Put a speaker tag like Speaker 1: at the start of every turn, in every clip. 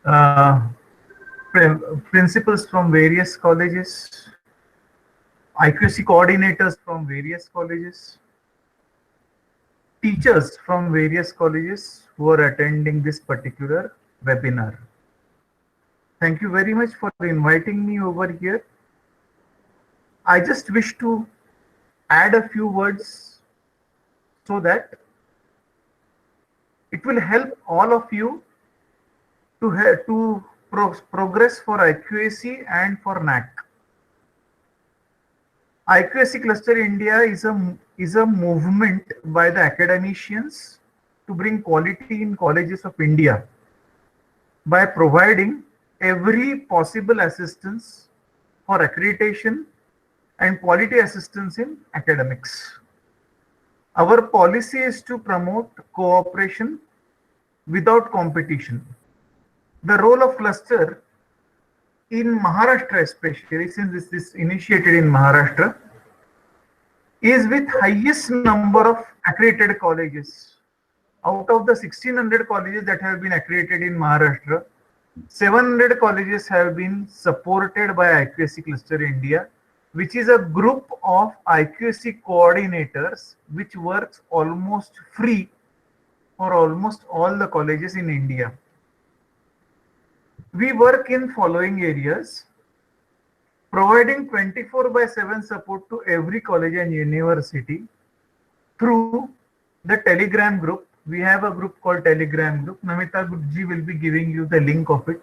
Speaker 1: uh, principals from various colleges, IQC coordinators from various colleges, teachers from various colleges who are attending this particular webinar. Thank you very much for inviting me over here. I just wish to add a few words so that it will help all of you to progress for IQAC and for NAC. IQAC Cluster India is a movement by the academicians to bring quality in colleges of India by providing every possible assistance for accreditation and quality assistance in academics. Our policy is to promote cooperation without competition. The role of cluster in Maharashtra, especially since this is initiated in Maharashtra, is with highest number of accredited colleges. Out of the 1600 colleges that have been accredited in Maharashtra, 700 colleges have been supported by IQAC Cluster India, which is a group of IQAC coordinators which works almost free for almost all the colleges in India. We work in following areas: providing 24/7 support to every college and university through the Telegram group. We have a group called Telegram group. Namita Gurji will be giving you the link of it.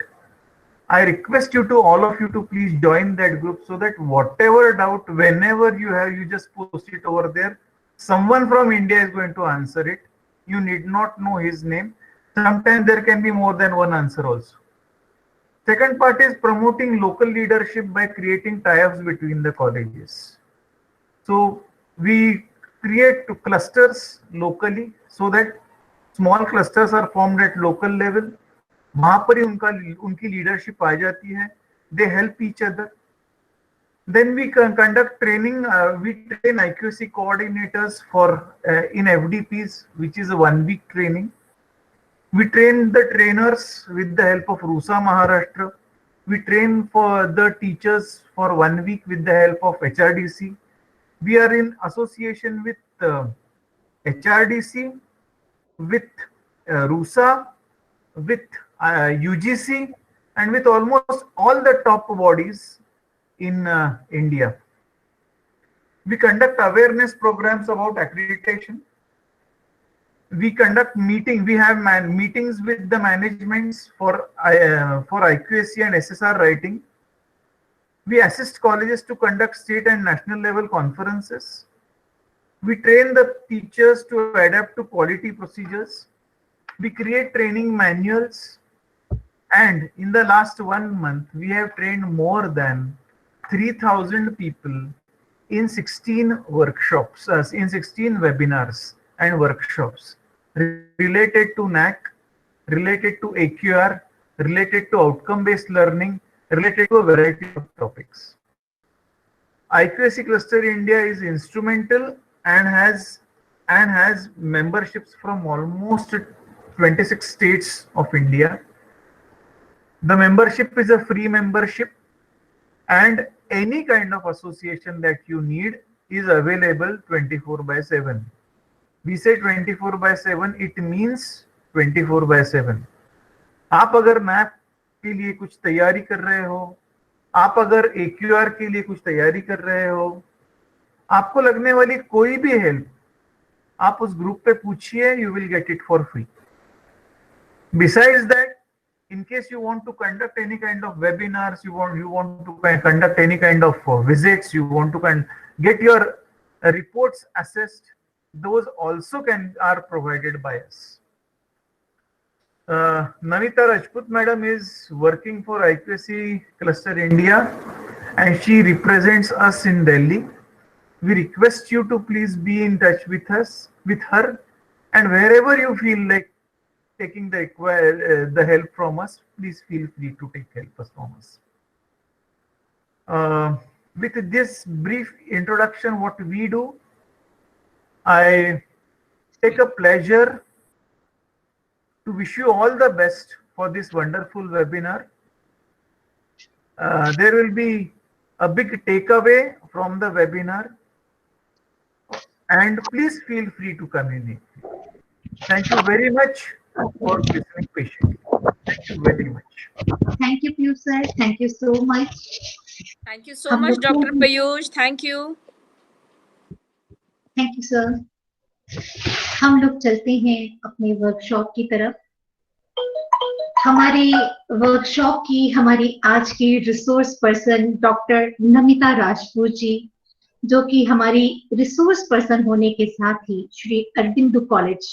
Speaker 1: I request you to all of you to please join that group so that whatever doubt, whenever you have, you just post it over there. Someone from India is going to answer it. You need not know his name. Sometimes there can be more than one answer also. Second part is promoting local leadership by creating tie-ups between the colleges. So we create clusters locally so that small clusters are formed at local level. वहां पर ही उनकी leadership आ जाती है. They help each other. Then we conduct training. We train IQC coordinators for in FDPs, which is a 1 week training. We train the trainers with the help of RUSA Maharashtra. We train for the teachers for 1 week with the help of HRDC. We are in association with HRDC, with RUSA, with UGC, and with almost all the top bodies in India. We conduct awareness programs about accreditation. We conduct meetings. We have meetings with the managements for IQAC and SSR writing. We assist colleges to conduct state and national level conferences. We train the teachers to adapt to quality procedures. We create training manuals. And in the last 1 month, we have trained more than 3,000 people in 16 workshops, in 16 webinars and workshops related to NAC, related to AQR, related to outcome-based learning, related to a variety of topics. IQAC Cluster India is instrumental and has memberships from almost 26 states of India. The membership is a free membership, and any kind of association that you need is available 24/7. We say 24/7, it means 24/7. आप अगर map के लिए कुछ तैयारी कर रहे हो, आप अगर AQR के लिए कुछ तैयारी कर रहे हो, आपको लगने वाली कोई भी हेल्प आप उस ग्रुप पे पूछिए, you will get it for free. Besides that, in case you want to conduct any kind of webinars, you want to conduct any kind of visits, you want to get your reports assessed, those also are provided by us. Namita Rajput madam is working for IQAC Cluster India and she represents us in Delhi. We request you to please be in touch with her, and wherever you feel like taking the help from us, please feel free to take help from us. With this brief introduction, what we do, I take a pleasure to wish you all the best for this wonderful webinar. There will be a big takeaway from the webinar, and please feel free to communicate. Thank you very much for listening patiently. Thank you very much.
Speaker 2: Thank you, Piyush sir. Thank you so much.
Speaker 3: Thank you so
Speaker 2: हम
Speaker 3: much,
Speaker 2: लोग
Speaker 3: Dr.
Speaker 2: को-
Speaker 3: Piyush. Thank you.
Speaker 2: Thank you sir. हम लोग चलते हैं अपने workshop की तरफ। हमारी वर्कशॉप की हमारी आज की resource person doctor Namita Rajput ji, जो कि हमारी रिसोर्स पर्सन होने के साथ ही श्री अरविंदो कॉलेज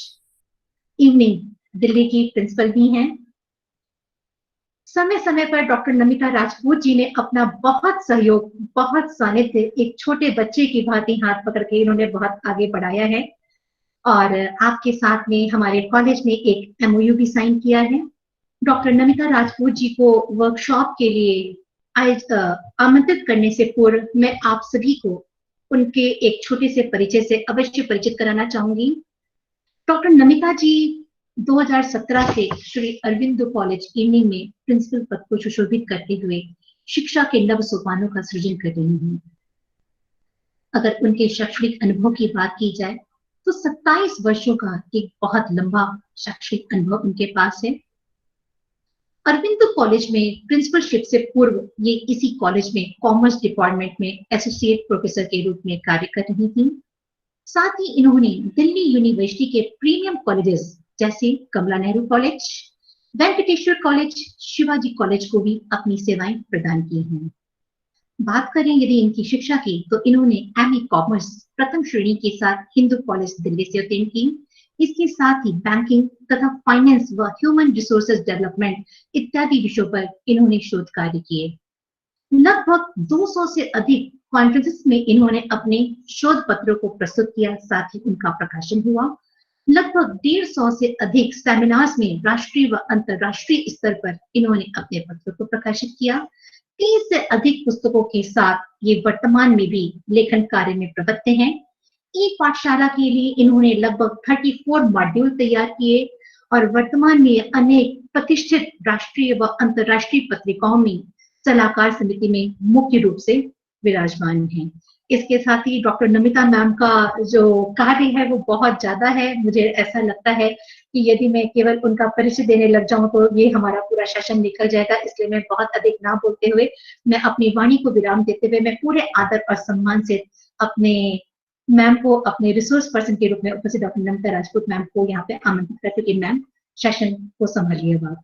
Speaker 2: इवनिंग दिल्ली की प्रिंसिपल भी हैं। समय समय पर डॉक्टर नमिता राजपूत जी ने अपना बहुत सहयोग, बहुत सानिध्य एक छोटे बच्चे की भांति हाथ पकड़ के इन्होंने बहुत आगे बढ़ाया है, और आपके साथ में हमारे कॉलेज ने एक एमओयू भी साइन किया है। डॉक्टर नमिता राजपूत जी को वर्कशॉप के लिए आमंत्रित करने से पूर्व मैं आप सभी को उनके एक छोटे से परिचय से अवश्य परिचित कराना चाहूंगी। डॉक्टर नमिता जी 2017 से श्री अरविंदो कॉलेज इवनिंग में प्रिंसिपल पद को सुशोभित करते हुए शिक्षा के नव सोपानों का सृजन कर रही हैं। अगर उनके शैक्षणिक अनुभव की बात की जाए तो 27 वर्षों का एक बहुत लंबा शैक्षणिक अनुभव उनके पास है। अरविंदो कॉलेज में प्रिंसिपलशिप से पूर्व ये इसी कॉलेज में कॉमर्स डिपार्टमेंट में एसोसिएट प्रोफेसर के रूप में कार्य कर रही थी। साथ ही इन्होंने दिल्ली यूनिवर्सिटी के प्रीमियम कॉलेजेस जैसे Kamala Nehru college, Venkateswara college, Shivaji college को भी अपनी सेवाएं प्रदान की हैं। बात करें यदि इनकी शिक्षा की, तो इन्होंने एमए कॉमर्स प्रथम श्रेणी के साथ हिंदू कॉलेज दिल्ली से उत्तीर्ण की। इसके साथ ही बैंकिंग तथा फाइनेंस व ह्यूमन रिसोर्सेज डेवलपमेंट इत्यादि विषयों पर इन्होंने शोध कार्य किए। लगभग 200 से अधिक कॉन्फ्रेंसेस में इन्होंने अपने शोध पत्रों को प्रस्तुत किया, साथ ही उनका प्रकाशन हुआ। लगभग 150 से अधिक सेमिनार्स में राष्ट्रीय व अंतर्राष्ट्रीय स्तर पर इन्होंने अपने पत्रों को प्रकाशित किया। 30 से अधिक पुस्तकों के साथ ये वर्तमान में भी लेखन कार्य में प्रवृत्त हैं। एक पाठशाला के लिए इन्होंने लगभग 34 मॉड्यूल तैयार किए और वर्तमान में अनेक प्रतिष्ठित राष्ट्रीय व अंतर्राष्ट्रीय पत्रिकाओं में सलाहकार समिति में मुख्य रूप से विराजमान हैं। इसके साथ ही डॉक्टर नमिता मैम का जो कार्य है वो बहुत ज्यादा है। मुझे ऐसा लगता है कि यदि मैं केवल उनका परिचय देने लग जाऊं तो ये हमारा पूरा सेशन निकल जाएगा, इसलिए मैं बहुत अधिक ना बोलते हुए मैं अपनी वाणी को विराम देते हुए मैं पूरे आदर और सम्मान से अपने मैम को अपने रिसोर्स पर्सन के रूप में उपस्थित डॉक्टर नमिता राजपूत मैम को यहाँ पे आमंत्रित करते कि मैम सेशन को संभालिएगा।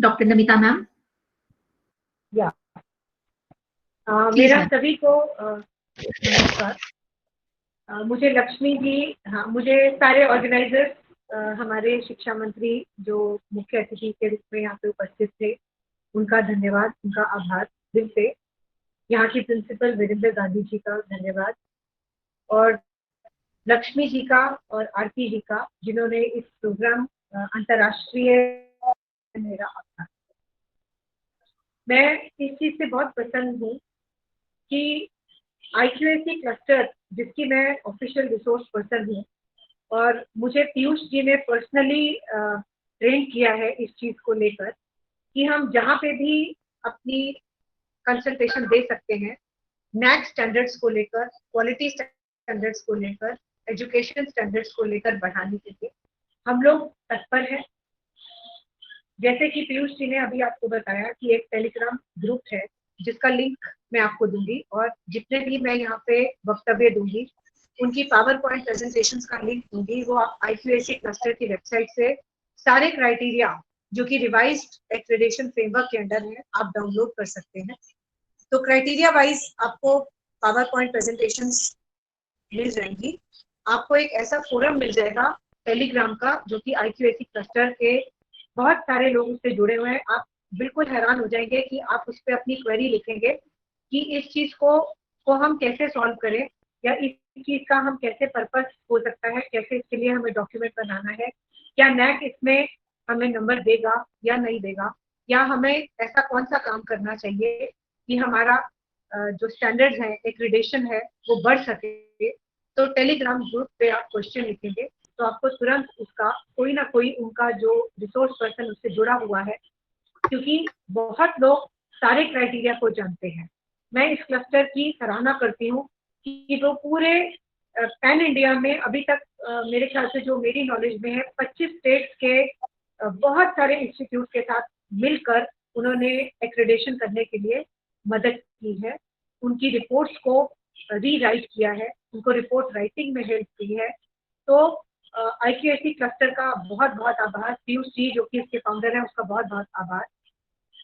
Speaker 2: Doctor Namita ma'am.
Speaker 4: या मेरा सभी को नमस्कार। मुझे लक्ष्मी जी, हाँ, मुझे सारे ऑर्गेनाइजर्स, हमारे शिक्षा मंत्री जो मुख्य अतिथि के रूप में यहाँ पे उपस्थित थे, उनका धन्यवाद, उनका आभार दिल से। यहाँ की प्रिंसिपल वीरेंद्र गांधी जी का धन्यवाद, और लक्ष्मी जी का और आरती जी का, जिन्होंने इस प्रोग्राम अंतर्राष्ट्रीय मेरा आभार। मैं इस चीज से बहुत प्रसन्न हूँ कि IQAC क्लस्टर, जिसकी मैं ऑफिशियल रिसोर्स पर्सन हूँ, और मुझे पीयूष जी ने पर्सनली ट्रेन किया है इस चीज को लेकर कि हम जहाँ पे भी अपनी कंसल्टेशन दे सकते हैं, NAAC स्टैंडर्ड्स को लेकर, क्वालिटी स्टैंडर्ड्स को लेकर, एजुकेशन स्टैंडर्ड्स को लेकर बढ़ाने के लिए हम लोग तत्पर हैं। जैसे कि पीयूष जी ने अभी आपको बताया कि एक टेलीग्राम ग्रुप है जिसका लिंक मैं आपको दूंगी, और जितने भी मैं यहाँ पे वक्तव्य दूंगी उनकी पावर पॉइंट प्रेजेंटेशंस का लिंक दूंगी। वो आप IQAC क्लस्टर की वेबसाइट से सारे क्राइटेरिया जो कि रिवाइज्ड एक्रेडिटेशन फ्रेमवर्क के अंडर है आप डाउनलोड कर सकते हैं। तो क्राइटेरिया वाइज आपको पावर पॉइंट प्रेजेंटेशंस मिल जाएंगी। आपको एक ऐसा फोरम मिल जाएगा टेलीग्राम का, जो कि IQAC क्लस्टर के बहुत सारे लोग उससे जुड़े हुए हैं। आप बिल्कुल हैरान हो जाएंगे कि आप उस पर अपनी क्वेरी लिखेंगे कि इस चीज को हम कैसे सॉल्व करें, या इस चीज का हम कैसे पर्पस हो सकता है, कैसे इसके लिए हमें डॉक्यूमेंट बनाना है, क्या NAAC इसमें हमें नंबर देगा या नहीं देगा, या हमें ऐसा कौन सा काम करना चाहिए कि हमारा जो स्टैंडर्ड्स हैं, एक्रीडेशन है, वो बढ़ सके, तो टेलीग्राम ग्रुप पे आप क्वेश्चन लिखेंगे तो आपको तुरंत उसका कोई ना कोई उनका जो रिसोर्स पर्सन उससे जुड़ा हुआ है, क्योंकि बहुत लोग सारे क्राइटेरिया को जानते हैं। मैं इस क्लस्टर की सराहना करती हूँ कि जो पूरे पैन इंडिया में अभी तक मेरे ख्याल से जो मेरी नॉलेज में है 25 स्टेट्स के बहुत सारे इंस्टीट्यूट के साथ मिलकर उन्होंने एक्रेडिशन करने के लिए मदद की है, उनकी रिपोर्ट्स को रीराइट किया है, उनको रिपोर्ट राइटिंग में हेल्प की है। तो IQAC क्लस्टर का बहुत बहुत आभार, पीयूष जी जो कि इसके फाउंडर हैं उसका बहुत बहुत आभार।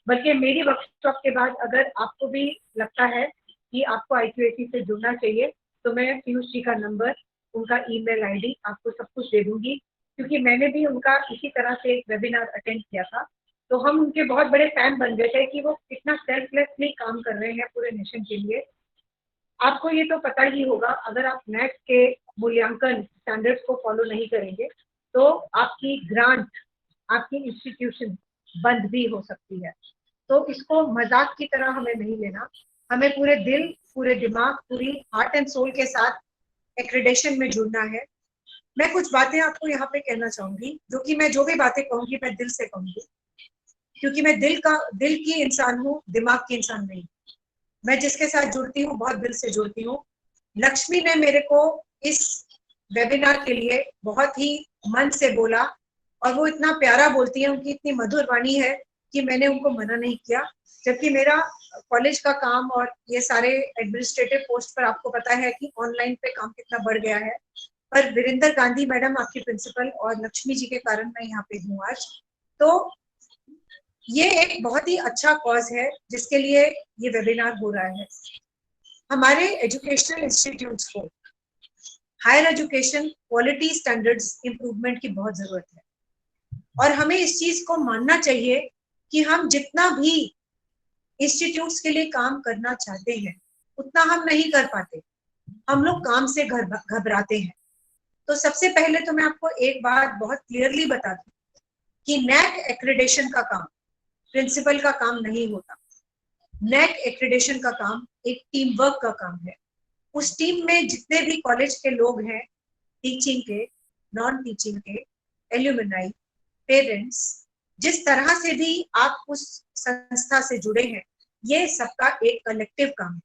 Speaker 4: बल्कि मेरी वर्कशॉप के बाद अगर आपको भी लगता है कि आपको IQAC से जुड़ना चाहिए तो मैं पीयूष जी का नंबर, उनका ईमेल आईडी आपको सब कुछ दे दूंगी, क्योंकि मैंने भी उनका इसी तरह से एक वेबिनार अटेंड किया था, तो हम उनके बहुत बड़े फैन बन गए थे कि वो कितना सेल्फलेसली काम कर रहे हैं पूरे नेशन के लिए। आपको ये तो पता ही होगा, अगर आप नेट के मूल्यांकन स्टैंडर्ड्स को फॉलो नहीं करेंगे तो आपकी ग्रांट, आपकी इंस्टीट्यूशन बंद भी हो सकती है। तो इसको मजाक की तरह हमें नहीं लेना, हमें पूरे दिल, पूरे दिमाग, पूरी हार्ट एंड सोल के साथ एक्रेडिशन में जुड़ना है। मैं कुछ बातें आपको यहाँ पे कहना चाहूंगी, जो कि मैं जो भी बातें कहूंगी मैं दिल से कहूंगी, क्योंकि मैं दिल की इंसान हूँ, दिमाग की इंसान नहीं। मैं जिसके साथ जुड़ती हूँ बहुत दिल से जुड़ती हूँ। लक्ष्मी ने मेरे को इस वेबिनार के लिए बहुत ही मन से बोला, और वो इतना प्यारा बोलती है, उनकी इतनी मधुर वाणी है कि मैंने उनको मना नहीं किया। जबकि मेरा कॉलेज का काम और ये सारे एडमिनिस्ट्रेटिव पोस्ट पर आपको पता है कि ऑनलाइन पे काम कितना बढ़ गया है, पर वीरेंद्र गांधी मैडम आपकी प्रिंसिपल और लक्ष्मी जी के कारण मैं यहाँ पे हूँ आज। तो ये एक बहुत ही अच्छा कॉज है जिसके लिए ये वेबिनार हो रहा है। हमारे एजुकेशनल इंस्टीट्यूट्स को higher education quality standards improvement की बहुत जरूरत है, और हमें इस चीज को मानना चाहिए कि हम जितना भी इंस्टीट्यूट्स के लिए काम करना चाहते हैं उतना हम नहीं कर पाते, हम लोग काम से घबराते हैं। तो सबसे पहले तो मैं आपको एक बात बहुत क्लियरली बता दूं कि नैक एक्रेडिशन का काम प्रिंसिपल का काम नहीं होता। नैक एक्रेडिशन का काम एक टीम वर्क का काम है। उस टीम में जितने भी कॉलेज के लोग हैं, टीचिंग के, नॉन टीचिंग के, एल्यूमिनाई, पेरेंट्स, जिस तरह से भी आप उस संस्था से जुड़े हैं, ये सबका एक कलेक्टिव काम है।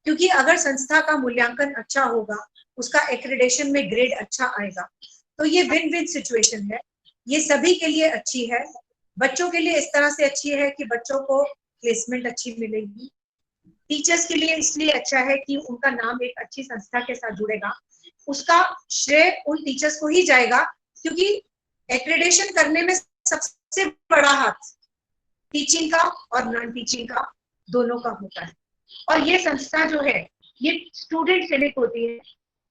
Speaker 4: क्योंकि अगर संस्था का मूल्यांकन अच्छा होगा, उसका एक्रेडिशन में ग्रेड अच्छा आएगा, तो ये विन विन सिचुएशन है। ये सभी के लिए अच्छी है। बच्चों के लिए इस तरह से अच्छी है कि बच्चों को प्लेसमेंट अच्छी मिलेगी। टीचर्स के लिए इसलिए अच्छा है कि उनका नाम एक अच्छी संस्था के साथ जुड़ेगा, उसका श्रेय उन टीचर्स को ही जाएगा, क्योंकि एक्रेडिशन करने में सबसे बड़ा हाथ टीचिंग का और नॉन टीचिंग का दोनों का होता है। और ये संस्था जो है ये स्टूडेंट सेलेक्ट होती है,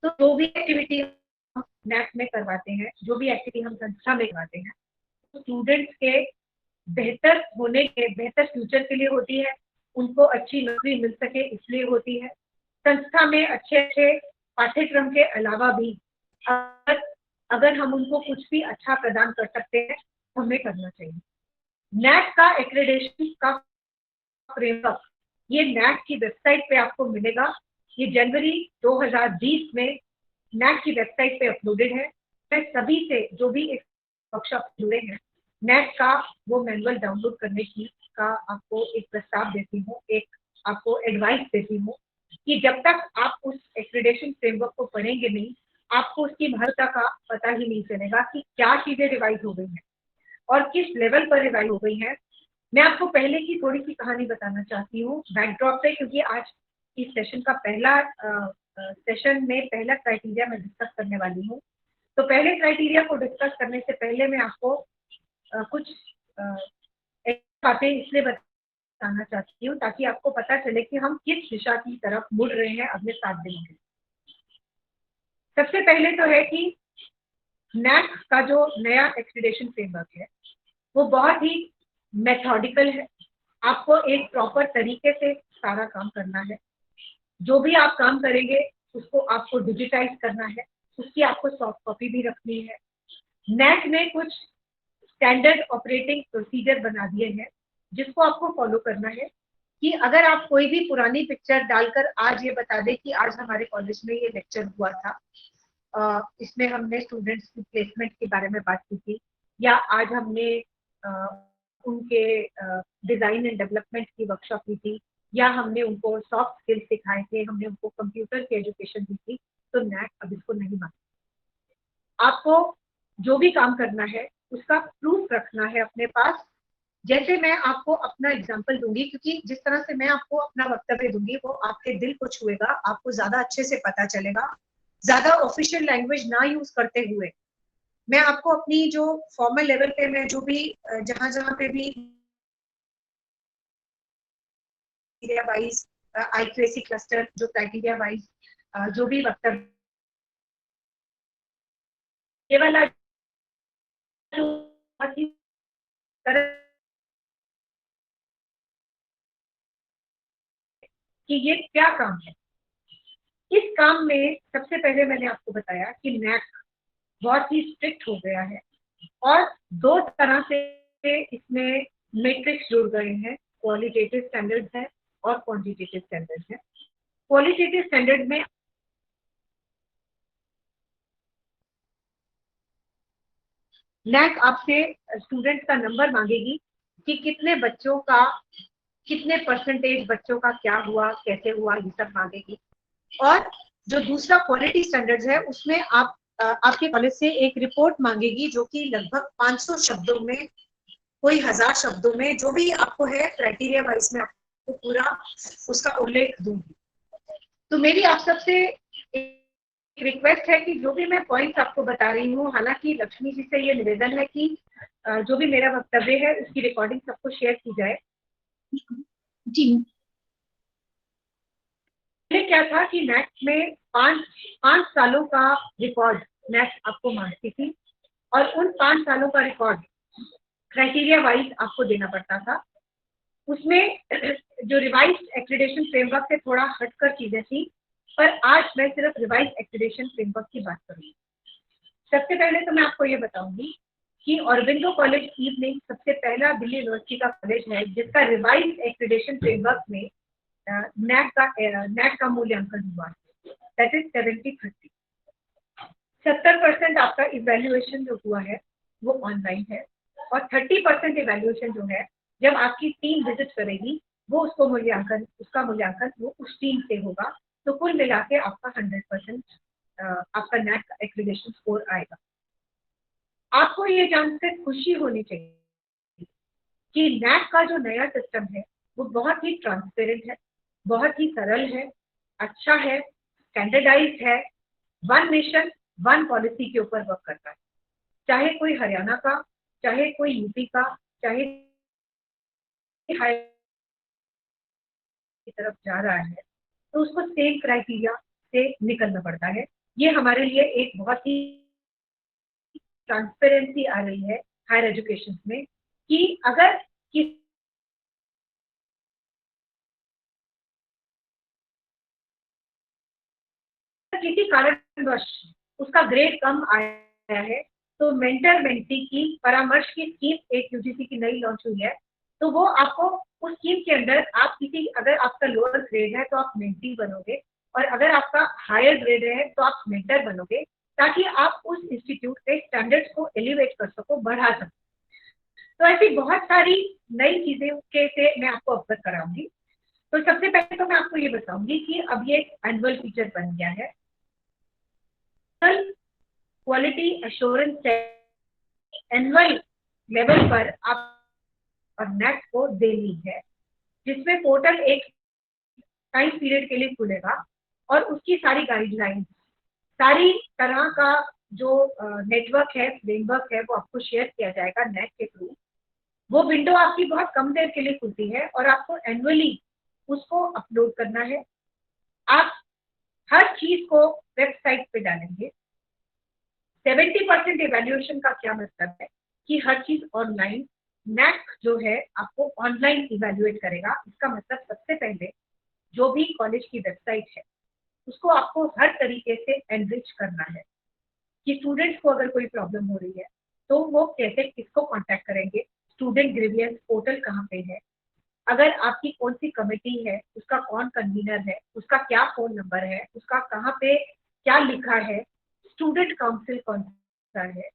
Speaker 4: तो जो भी एक्टिविटी हम नैक में करवाते हैं, जो भी एक्टिविटी हम संस्था में करवाते हैं, तो स्टूडेंट्स के बेहतर होने के, बेहतर फ्यूचर के लिए होती है, उनको अच्छी नौकरी मिल सके इसलिए होती है। संस्था में अच्छे अच्छे पाठ्यक्रम के अलावा भी अगर हम उनको कुछ भी अच्छा प्रदान कर सकते हैं तो हमें करना चाहिए। नैक का एक्रेडिशन का फ्रेमवर्क ये नैक की वेबसाइट पे आपको मिलेगा। ये जनवरी 2020 में नैक की वेबसाइट पे अपलोडेड है। मैं सभी से जो भी इस वर्कशॉप जुड़े हैं, नैक का वो मैनुअल डाउनलोड करने का आपको एक प्रस्ताव देती हूँ, एक आपको एडवाइस देती हूँ कि जब तक आप उस एक्रेडिशन फ्रेमवर्क को पढ़ेंगे नहीं, आपको उसकी महत्ता का पता ही नहीं चलेगा कि क्या चीजें रिवाइज हो गई हैं और किस लेवल पर रिवाइज हो गई हैं। मैं आपको पहले की थोड़ी सी कहानी बताना चाहती हूँ बैकड्रॉप पे, क्योंकि आज इस सेशन का पहला सेशन में पहला क्राइटेरिया मैं डिस्कस करने वाली हूँ। तो पहले क्राइटेरिया को डिस्कस करने से पहले मैं आपको कुछ बातें इसलिए बताना चाहती हूँ ताकि आपको पता चले कि हम किस दिशा की तरफ मुड़ रहे हैं अगले 7 दिनों में। सबसे पहले तो है कि नैक का जो नया एक्रेडिशन फ्रेमवर्क है वो बहुत ही मेथोडिकल है। आपको एक प्रॉपर तरीके से सारा काम करना है। जो भी आप काम करेंगे उसको आपको डिजिटाइज करना है, उसकी आपको सॉफ्ट कॉपी भी रखनी है। नैक ने कुछ स्टैंडर्ड ऑपरेटिंग प्रोसीजर बना दिए हैं जिसको आपको फॉलो करना है। कि अगर आप कोई भी पुरानी पिक्चर डालकर आज ये बता दें कि आज हमारे कॉलेज में ये लेक्चर हुआ था, इसमें हमने स्टूडेंट्स की प्लेसमेंट के बारे में बात की थी, या आज हमने उनके डिजाइन एंड डेवलपमेंट की वर्कशॉप की थी, या हमने उनको सॉफ्ट स्किल्स सिखाए थे, हमने उनको कंप्यूटर की एजुकेशन दी थी, तो नैक अब इसको नहीं मानता। आपको जो भी काम करना है उसका प्रूफ रखना है अपने पास। जैसे मैं आपको अपना एग्जांपल दूंगी, क्योंकि जिस तरह से मैं आपको अपना वक्तव्य दूंगी वो आपके दिल को छुएगा, आपको ज्यादा अच्छे से पता चलेगा। ज्यादा ऑफिशियल लैंग्वेज ना यूज करते हुए मैं आपको अपनी जो फॉर्मल लेवल पे मैं जो भी जहां जहां पे भी क्राइटेरिया वाइज IQAC क्लस्टर जो क्राइटेरिया वाइज जो भी वक्तव्य ये वाला जो कि ये क्या काम है। इस काम में सबसे पहले मैंने आपको बताया कि नैक बहुत ही स्ट्रिक्ट हो गया है और दो तरह से इसमें मैट्रिक्स जुड़ गए हैं, क्वालिटेटिव स्टैंडर्ड्स है और क्वांटिटेटिव स्टैंडर्ड्स है। क्वालिटेटिव स्टैंडर्ड में नैक आपसे स्टूडेंट का नंबर मांगेगी कि कितने बच्चों का, कितने परसेंटेज बच्चों का क्या हुआ, कैसे हुआ, ये सब मांगेगी। और जो दूसरा क्वालिटी स्टैंडर्ड्स है उसमें आप आपके कॉलेज से एक रिपोर्ट मांगेगी जो कि लगभग 500 शब्दों में, कोई 1000 शब्दों में, जो भी आपको है क्राइटेरिया वाइज में आपको पूरा उसका उल्लेख दूंगी। तो मेरी आप सबसे एक रिक्वेस्ट है कि जो भी मैं पॉइंट्स आपको बता रही हूँ, हालांकि लक्ष्मी जी से ये निवेदन है कि जो भी मेरा वक्तव्य है उसकी रिकॉर्डिंग सबको शेयर की जाए।
Speaker 2: जी
Speaker 4: पहले क्या था कि नैक में पांच सालों का रिकॉर्ड नैक आपको मांगती थी और उन 5 सालों का रिकॉर्ड क्राइटेरिया वाइज आपको देना पड़ता था। उसमें जो रिवाइज्ड एक्रीडेशन फ्रेमवर्क से थोड़ा हटकर चीजें थी, पर आज मैं सिर्फ रिवाइज्ड एक्रीडेशन फ्रेमवर्क की बात करूंगी। सबसे पहले तो मैं आपको ये बताऊंगी कि ऑरोबिंदो कॉलेज इवनिंग सबसे पहला दिल्ली यूनिवर्सिटी का कॉलेज है जिसका रिवाइज्ड एक्रीडेशन फ्रेमवर्क में नैक का मूल्यांकन हुआ है, दैट इज 70-30। 70% आपका इवेल्युएशन जो हुआ है वो ऑनलाइन है और 30% इवेल्युएशन जो है जब आपकी टीम विजिट करेगी वो उसका मूल्यांकन वो उस टीम से होगा। तो कुल मिला के आपका 100% आपका नैक का एक्रीडेशन स्कोर आएगा। आपको ये जानकर खुशी होनी चाहिए कि नैक का जो नया सिस्टम है वो बहुत ही ट्रांसपेरेंट है, बहुत ही सरल है, अच्छा है, स्टैंडर्डाइज है, वन नेशन वन पॉलिसी के ऊपर वर्क करता है। चाहे कोई हरियाणा का, चाहे कोई यूपी का, चाहे की तरफ जा रहा है तो उसको सेम क्राइटेरिया से निकलना पड़ता है। ये हमारे लिए एक बहुत ही ट्रांसपेरेंसी आ रही है हायर एजुकेशन में कि अगर किसी कारणवश उसका ग्रेड कम आया है तो मेंटर मेंटी की परामर्श की स्कीम एक यूजीसी की नई लॉन्च हुई है। तो वो आपको उस स्कीम के अंदर आप किसी, अगर आपका लोअर ग्रेड है तो आप मेंटी बनोगे और अगर आपका हायर ग्रेड है तो आप मेंटर बनोगे, ताकि आप उस इंस्टीट्यूट के स्टैंडर्ड्स को एलिवेट कर सको, बढ़ा सको। तो ऐसी बहुत सारी नई चीजें के से मैं आपको अवगत कराऊंगी। तो सबसे पहले तो मैं आपको ये बताऊंगी कि अब ये एक एनुअल फीचर बन गया है, क्वालिटी एश्योरेंस एनुअल लेवल पर आप और नेट को देनी है, जिसमें पोर्टल एक टाइम पीरियड के लिए खुलेगा और उसकी सारी गाइडलाइंस, सारी तरह का जो नेटवर्क है, फ्रेमवर्क है, वो आपको शेयर किया जाएगा नेट के थ्रू। वो विंडो आपकी बहुत कम देर के लिए खुलती है और आपको एनुअली उसको अपलोड करना है। आप हर चीज को वेबसाइट पे डालेंगे। 70% इवेल्युएशन का क्या मतलब है कि हर चीज ऑनलाइन, नैक जो है आपको ऑनलाइन इवेल्युएट करेगा। इसका मतलब सबसे पहले जो भी कॉलेज की वेबसाइट है उसको आपको हर तरीके से एनरिच करना है कि स्टूडेंट्स को अगर कोई प्रॉब्लम हो रही है तो वो कैसे किसको कांटेक्ट करेंगे, स्टूडेंट ग्रीवियंस पोर्टल कहाँ पे है, अगर आपकी कौन सी कमेटी है, उसका कौन कन्वीनर है, उसका क्या फोन नंबर है, उसका कहाँ पे क्या लिखा है, स्टूडेंट काउंसिल कौन सा है,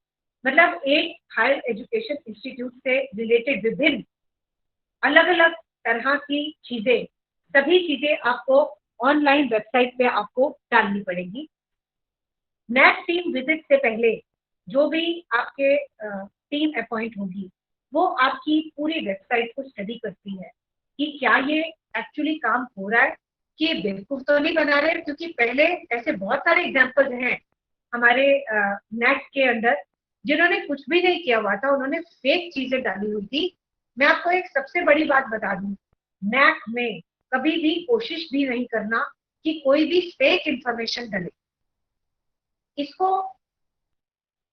Speaker 4: मतलब एक हायर एजुकेशन इंस्टीट्यूट से रिलेटेड विभिन्न अलग अलग तरह की चीजें, सभी चीजें आपको ऑनलाइन वेबसाइट पे आपको डालनी पड़ेगी। नेट टीम विजिट से पहले जो भी आपके टीम अपॉइंट होगी, वो आपकी पूरी वेबसाइट को स्टडी करती है कि क्या ये एक्चुअली काम हो रहा है, कि बेवकूफ तो नहीं बना रहे, क्योंकि पहले ऐसे बहुत सारे एग्जाम्पल्स हैं हमारे नेट के अंदर जिन्होंने कुछ भी नहीं किया हुआ था, उन्होंने फेक चीजें डाली हुई थी। मैं आपको एक सबसे बड़ी बात बता दूं, नेट में कभी भी कोशिश भी नहीं करना कि कोई भी फेक इंफॉर्मेशन डाले। इसको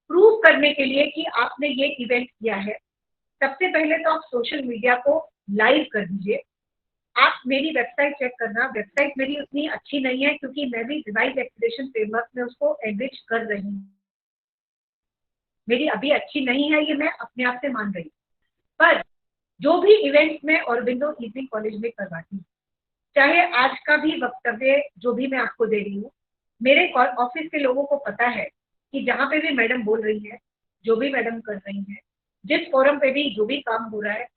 Speaker 4: प्रूव करने के लिए कि आपने ये इवेंट किया है, सबसे पहले तो आप सोशल मीडिया को लाइव कर दीजिए। आप मेरी वेबसाइट चेक करना, वेबसाइट मेरी उतनी अच्छी नहीं है क्योंकि मैं भी डिवाइस एक्टिवेशन फ्रेमवर्क में उसको एनरिच कर रही हूँ। मेरी अभी अच्छी नहीं है, ये मैं अपने आप से मान रही हूँ, पर जो भी इवेंट मैं ऑरबिंदो इवनिंग कॉलेज में करवाती हूँ, चाहे आज का भी वक्तव्य जो भी मैं आपको दे रही हूँ, मेरे ऑफिस के लोगों को पता है कि जहाँ पे भी मैडम बोल रही है, जो भी मैडम कर रही है, जिस फोरम पे भी जो भी काम हो रहा है,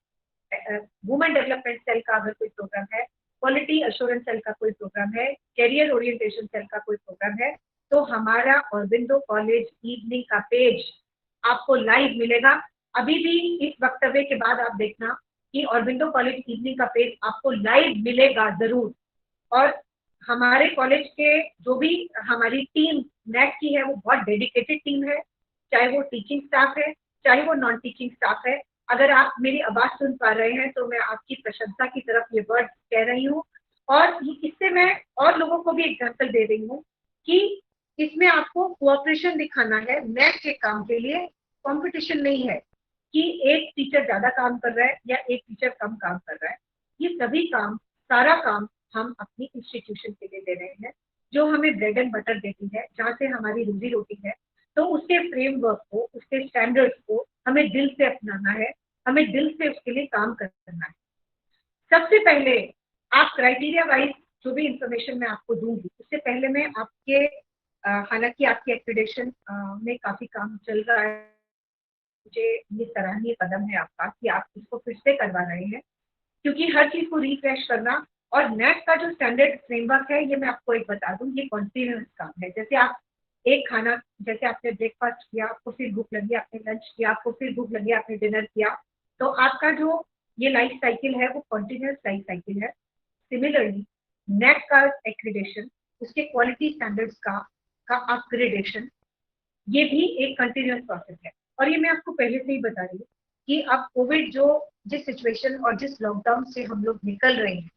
Speaker 4: वुमेन डेवलपमेंट सेल का अगर कोई प्रोग्राम है, क्वालिटी अश्योरेंस सेल का कोई प्रोग्राम है, कैरियर ओरिएंटेशन सेल का कोई प्रोग्राम है, तो हमारा ऑरबिंदो कॉलेज इवनिंग का पेज आपको लाइव मिलेगा। अभी भी इस वक्तव्य के बाद आप देखना कि ऑरबिंदो कॉलेज इवनिंग का पेज आपको लाइव मिलेगा जरूर। और हमारे कॉलेज के जो भी हमारी टीम नेट की है, वो बहुत डेडिकेटेड टीम है, चाहे वो टीचिंग स्टाफ है, चाहे वो नॉन टीचिंग स्टाफ है। अगर आप मेरी आवाज सुन पा रहे हैं तो मैं आपकी प्रशंसा की तरफ ये वर्ड कह रही हूँ, और इससे मैं और लोगों को भी एग्जाम्पल दे रही हूँ कि इसमें आपको कोऑपरेशन दिखाना है। नेट के काम के लिए कंपटीशन नहीं है कि एक टीचर ज्यादा काम कर रहा है या एक टीचर कम काम कर रहा है। ये सभी काम, सारा काम हम अपनी इंस्टीट्यूशन के लिए दे रहे हैं, जो हमें ब्रेड एंड बटर देती है, जहाँ से हमारी रोजी रोटी है। तो उसके फ्रेमवर्क को, उसके स्टैंडर्ड्स को हमें दिल से अपनाना है, हमें दिल से उसके लिए काम करना है। सबसे पहले आप क्राइटेरिया वाइज जो भी इंफॉर्मेशन मैं आपको दूंगी, उससे पहले मैं आपके हालांकि आपकी एक्रेडिटेशन में काफी काम चल रहा है, मुझे ये सराहनीय कदम है आपका कि आप इसको फिर से करवा रहे हैं, क्योंकि हर चीज को रिफ्रेश करना। और नेट का जो स्टैंडर्ड फ्रेमवर्क है, ये मैं आपको एक बता दूं, ये कॉन्टिन्यूस काम है। जैसे आप एक खाना, जैसे आपने ब्रेकफास्ट किया, आपको फिर भूख लगी, आपने लंच किया, आपको फिर भूख लगी, आपने डिनर किया, तो आपका जो ये लाइफ साइकिल है वो कॉन्टिन्यूस लाइफ साइकिल है। सिमिलरली नेट का एक्रेडिटेशन, उसके क्वालिटी स्टैंडर्ड्स का अपग्रेडेशन, ये भी एक कंटिन्यूस प्रोसेस है। और ये मैं आपको पहले से ही बता रही हूँ कि अब कोविड जो जिस सिचुएशन और जिस लॉकडाउन से हम लोग निकल रहे हैं,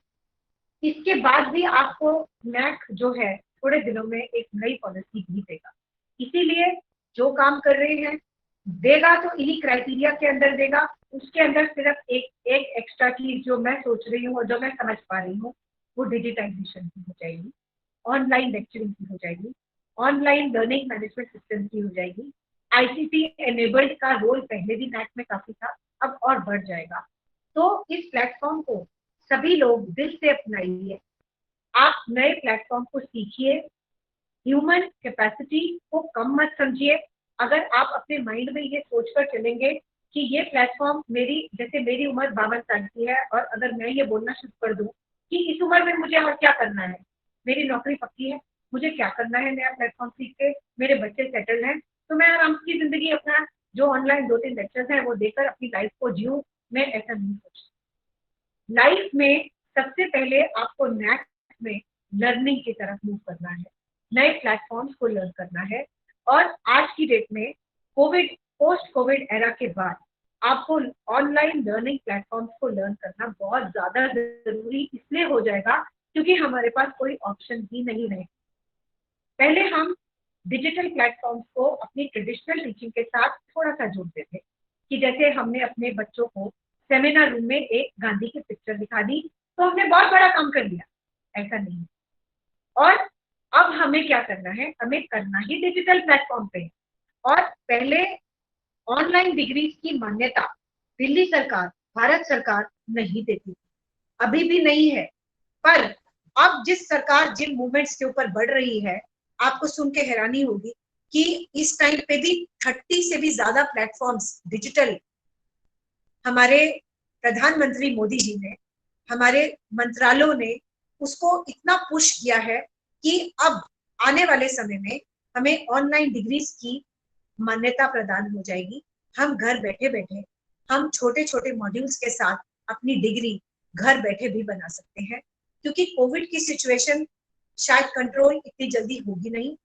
Speaker 4: इसके बाद भी आपको नेट जो है थोड़े दिनों में एक नई पॉलिसी भी देगा। इसीलिए जो काम कर रहे हैं देगा तो इन्हीं क्राइटेरिया के अंदर देगा। उसके अंदर सिर्फ एक एक्स्ट्रा चीज जो मैं सोच रही हूँ और जो मैं समझ पा रही हूँ, वो डिजिटाइजेशन की हो जाएगी, ऑनलाइन लेक्चरिंग की हो जाएगी, ऑनलाइन लर्निंग मैनेजमेंट सिस्टम की हो जाएगी। आईसीटी एनेबल्ड का रोल पहले भी नेट में काफी था, अब और बढ़ जाएगा। तो इस प्लेटफॉर्म को सभी लोग दिल से अपनाइए। आप नए प्लेटफॉर्म को सीखिए, ह्यूमन कैपेसिटी को कम मत समझिए। अगर आप अपने माइंड में ये सोचकर चलेंगे कि ये प्लेटफॉर्म जैसे मेरी उम्र 52 साल की है, और अगर मैं ये बोलना शुरू कर दूं कि इस उम्र में मुझे और क्या करना है, मेरी नौकरी पक्की है, मुझे क्या करना है नया प्लेटफॉर्म सीख के, मेरे बच्चे सेटल्ड हैं, तो मैं आराम की जिंदगी अपना जो ऑनलाइन 2-3 लेक्चर्स हैं वो देकर अपनी लाइफ को जीऊं, मैं ऐसा नहीं सोचती। लाइफ में सबसे पहले आपको नेट में लर्निंग की तरफ मूव करना है, नए प्लेटफॉर्म्स को लर्न करना है। और आज की डेट में पोस्ट कोविड एरा के बाद आपको ऑनलाइन लर्निंग प्लेटफॉर्म्स को लर्न करना बहुत ज्यादा जरूरी इसलिए हो जाएगा क्योंकि हमारे पास कोई ऑप्शन ही नहीं रहे। पहले हम डिजिटल प्लेटफॉर्म्स को अपनी ट्रेडिशनल टीचिंग के साथ थोड़ा सा जोड़ते थे, कि जैसे हमने अपने बच्चों को सेमिनार रूम में एक गांधी की पिक्चर दिखा दी तो हमने बहुत बड़ा काम कर लिया, ऐसा नहीं। और अब हमें क्या करना है, हमें करना ही डिजिटल प्लेटफॉर्म पे। और पहले ऑनलाइन डिग्री की मान्यता दिल्ली सरकार, भारत सरकार नहीं देती थी, अभी भी नहीं है, पर अब जिस सरकार जिन मूवमेंट्स के ऊपर बढ़ रही है, आपको सुन के हैरानी होगी कि इस टाइम पे भी 30 से भी ज्यादा प्लेटफॉर्म्स डिजिटल हमारे प्रधानमंत्री मोदी जी ने, हमारे मंत्रालयों ने उसको इतना पुश किया है कि अब आने वाले समय में हमें ऑनलाइन डिग्रीज की मान्यता प्रदान हो जाएगी। हम घर बैठे बैठे हम छोटे छोटे मॉड्यूल्स के साथ अपनी डिग्री घर बैठे भी बना सकते हैं, क्योंकि कोविड की सिचुएशन शायद कंट्रोल इतनी जल्दी होगी नहीं।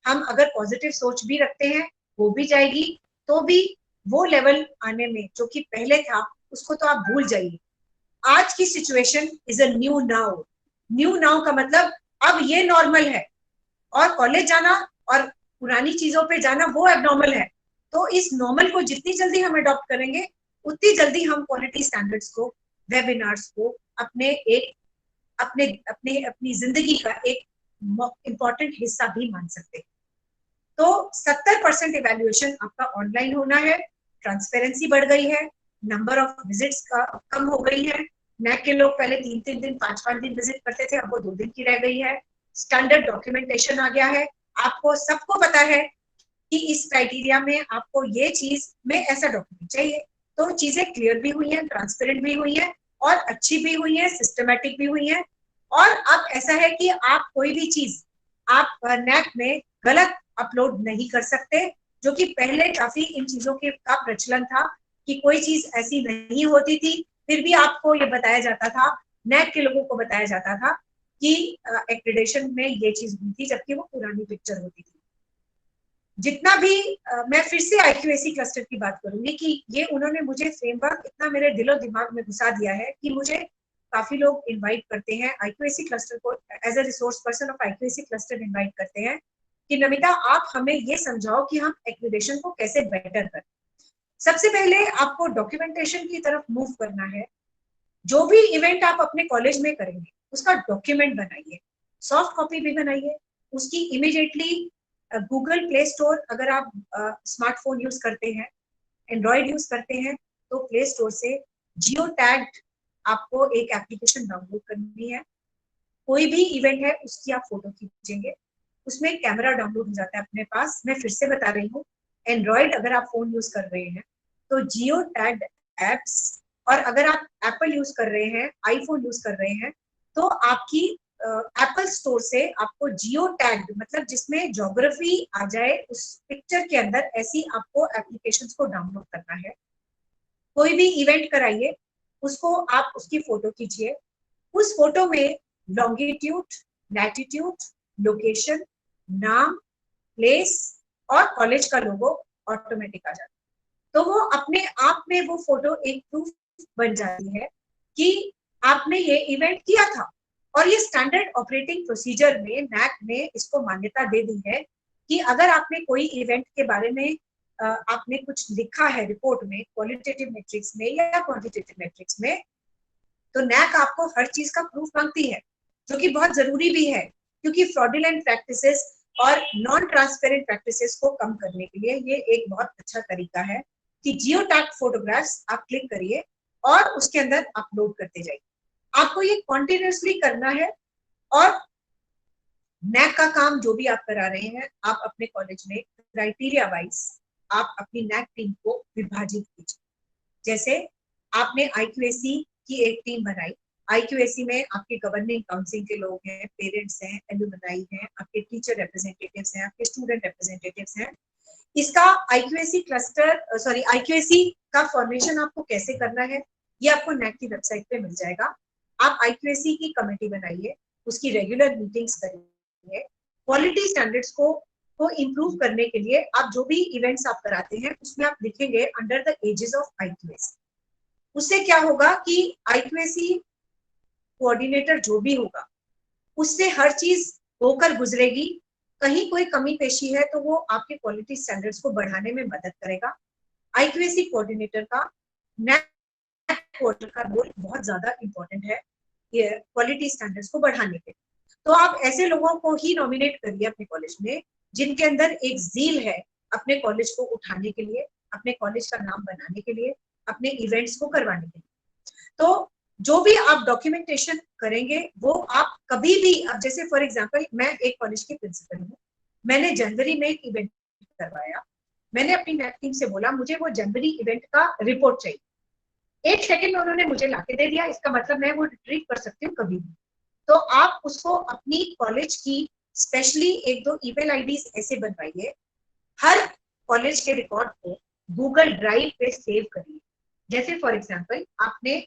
Speaker 4: हम अगर पॉजिटिव सोच भी रखते हैं, हो भी जाएगी, तो भी वो लेवल आने में जो कि पहले था उसको तो आप भूल जाइए। आज की situation is a new now. New now का मतलब अब ये नॉर्मल है, और कॉलेज जाना और पुरानी चीजों पे जाना वो एबनॉर्मल है। तो इस नॉर्मल को जितनी जल्दी हम अडॉप्ट करेंगे, उतनी जल्दी हम क्वालिटी स्टैंडर्ड्स को, वेबिनार्स को अपने एक अपने अपने अपनी जिंदगी का एक इम्पोर्टेंट हिस्सा भी मान सकते हैं। तो 70% इवैल्यूएशन आपका ऑनलाइन होना है, ट्रांसपेरेंसी बढ़ गई है, नंबर ऑफ विजिट्स का कम हो गई है। नैक के लोग पहले 3-3 दिन 5-5 दिन विजिट करते थे, अब वो 2 दिन की रह गई है। स्टैंडर्ड डॉक्यूमेंटेशन आ गया है, आपको सबको पता है कि इस क्राइटेरिया में आपको ये चीज में ऐसा डॉक्यूमेंट चाहिए। तो चीजें क्लियर भी हुई हैं, ट्रांसपेरेंट भी हुई हैं, और अच्छी भी हुई है, सिस्टमेटिक भी हुई है। और अब ऐसा है कि आप कोई भी चीज आप नैक में गलत अपलोड नहीं कर सकते, जो कि पहले काफी इन चीजों के का प्रचलन था कि कोई चीज ऐसी नहीं होती थी, फिर भी आपको ये बताया जाता था, नैक के लोगों को बताया जाता था कि एक्रेडिटेशन में ये चीज हुई थी, जबकि वो पुरानी पिक्चर होती थी। जितना भी मैं फिर से IQAC क्लस्टर की बात करूंगी कि ये उन्होंने मुझे फ्रेमवर्क इतना मेरे दिलो दिमाग में घुसा दिया है कि मुझे काफी लोग इनवाइट करते हैं IQAC क्लस्टर को, as a resource person of IQAC cluster invite करते हैं कि नमिता आप हमें ये समझाओ कि हम एक्रेडिटेशन को कैसे बेटर करें। सबसे पहले आपको डॉक्यूमेंटेशन की तरफ मूव करना है। जो भी इवेंट आप अपने कॉलेज में करेंगे उसका डॉक्यूमेंट बनाइए, सॉफ्ट कॉपी भी बनाइए, उसकी इमीडिएटली गूगल प्ले स्टोर, अगर आप स्मार्टफोन यूज करते हैं, एंड्रॉइड यूज करते हैं, तो प्ले स्टोर से जियो टैग्ड आपको एक एप्लीकेशन डाउनलोड करनी है। कोई भी इवेंट है उसकी आप फोटो खींचेंगे, उसमें कैमरा डाउनलोड हो जाता है अपने पास। मैं फिर से बता रही हूँ, एंड्रॉइड अगर आप फोन यूज कर रहे हैं तो जियो टैग्ड एप्स, और अगर आप एप्पल यूज कर रहे हैं, आईफोन यूज कर रहे हैं, तो आपकी एप्पल स्टोर से आपको जियो टैग्ड मतलब जिसमें ज्योग्राफी आ जाए उस पिक्चर के अंदर, ऐसी आपको एप्लीकेशंस को डाउनलोड करना है। कोई भी इवेंट कराइए, उसको आप उसकी फोटो खींचिए, उस फोटो में लॉन्गिट्यूड, लैटिट्यूड, लोकेशन, नाम, प्लेस और कॉलेज का लोगो ऑटोमेटिक आ जाता है। तो वो अपने आप में वो फोटो एक प्रूफ बन जाती है कि आपने ये इवेंट किया था। और ये स्टैंडर्ड ऑपरेटिंग प्रोसीजर में नैक ने इसको मान्यता दे दी है कि अगर आपने कोई इवेंट के बारे में आपने कुछ लिखा है रिपोर्ट में, क्वालिटेटिव मैट्रिक्स में या क्वांटिटेटिव मैट्रिक्स में, तो नैक आपको हर चीज का प्रूफ मांगती है, जो कि बहुत जरूरी भी है, क्योंकि फ्रॉडुलेंट प्रैक्टिसेस और नॉन ट्रांसपेरेंट प्रैक्टिसेस को कम करने के लिए ये एक बहुत अच्छा तरीका है कि जियो टैग फोटोग्राफ्स आप क्लिक करिए और उसके अंदर अपलोड करते जाइए। आपको ये कॉन्टिन्यूसली करना है, और नैक का काम जो भी आप करा रहे हैं, आप अपने कॉलेज में क्राइटेरिया वाइज आप अपनी नैक टीम को विभाजित कीजिए। जैसे आपने IQAC की एक टीम बनाई, IQAC में आपके गवर्निंग काउंसिल के लोग हैं, पेरेंट्स हैं, एलुमनाई हैं, आपके टीचर रिप्रेजेंटेटिव्स हैं, आपके स्टूडेंट रिप्रेजेंटेटिव्स हैं। इसका IQAC क्लस्टर IQAC का फॉर्मेशन आपको कैसे करना है, ये आपको नैक की वेबसाइट पे मिल जाएगा। आप IQAC की कमेटी बनाइए, उसकी रेगुलर मीटिंग्स करिए, क्वालिटी स्टैंडर्ड्स को इम्प्रूव करने के लिए आप जो भी इवेंट्स आप कराते हैं उसमें आप लिखेंगे under the aegis of IQAC। उससे क्या होगा कि IQAC कोऑर्डिनेटर जो भी होगा उससे हर चीज होकर गुजरेगी। कहीं कोई कमी पेशी है तो वो आपके क्वालिटी स्टैंडर्ड्स को बढ़ाने में मदद करेगा। IQAC कोऑर्डिनेटर का नैक पोर्टल का रोल बहुत ज्यादा इंपॉर्टेंट है ये क्वालिटी स्टैंडर्ड्स को बढ़ाने के। तो आप ऐसे लोगों को ही नॉमिनेट करिए अपने कॉलेज में जिनके अंदर एक जील है अपने कॉलेज को उठाने के लिए, अपने कॉलेज का नाम बनाने के लिए, अपने इवेंट्स को करवाने के लिए। तो
Speaker 5: जो भी आप डॉक्यूमेंटेशन करेंगे वो आप कभी भी, अब जैसे फॉर एग्जांपल मैं एक कॉलेज की प्रिंसिपल हूँ, मैंने जनवरी में एक इवेंट करवाया, मैंने अपनी नेट टीम से बोला मुझे वो जनवरी इवेंट का रिपोर्ट चाहिए, 1 सेकंड में उन्होंने मुझे लाके दे दिया, इसका मतलब मैं वो रिट्रीव कर सकती हूँ कभी भी। तो आप उसको अपनी कॉलेज की स्पेशली 1-2 ईमेल आईडीज ऐसे बनवाइए, हर कॉलेज के रिकॉर्ड को गूगल ड्राइव पे सेव करिए। जैसे फॉर एग्जांपल आपने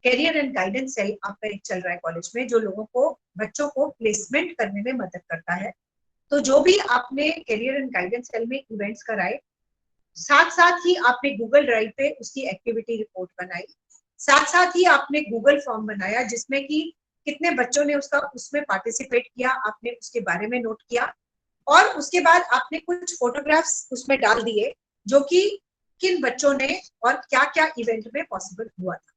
Speaker 5: करियर एंड गाइडेंस सेल आपका एक चल रहा है कॉलेज में, जो लोगों को, बच्चों को प्लेसमेंट करने में मदद करता है। तो जो भी आपने करियर एंड गाइडेंस सेल में इवेंट्स कराए, साथ साथ ही आपने गूगल ड्राइव पे उसकी एक्टिविटी रिपोर्ट बनाई, साथ साथ ही आपने गूगल फॉर्म बनाया जिसमें कि कितने बच्चों ने उसमें पार्टिसिपेट किया, आपने उसके बारे में नोट किया, और उसके बाद आपने कुछ फोटोग्राफ्स उसमें डाल दिए जो कि किन बच्चों ने और क्या क्या इवेंट में पॉसिबल हुआ था।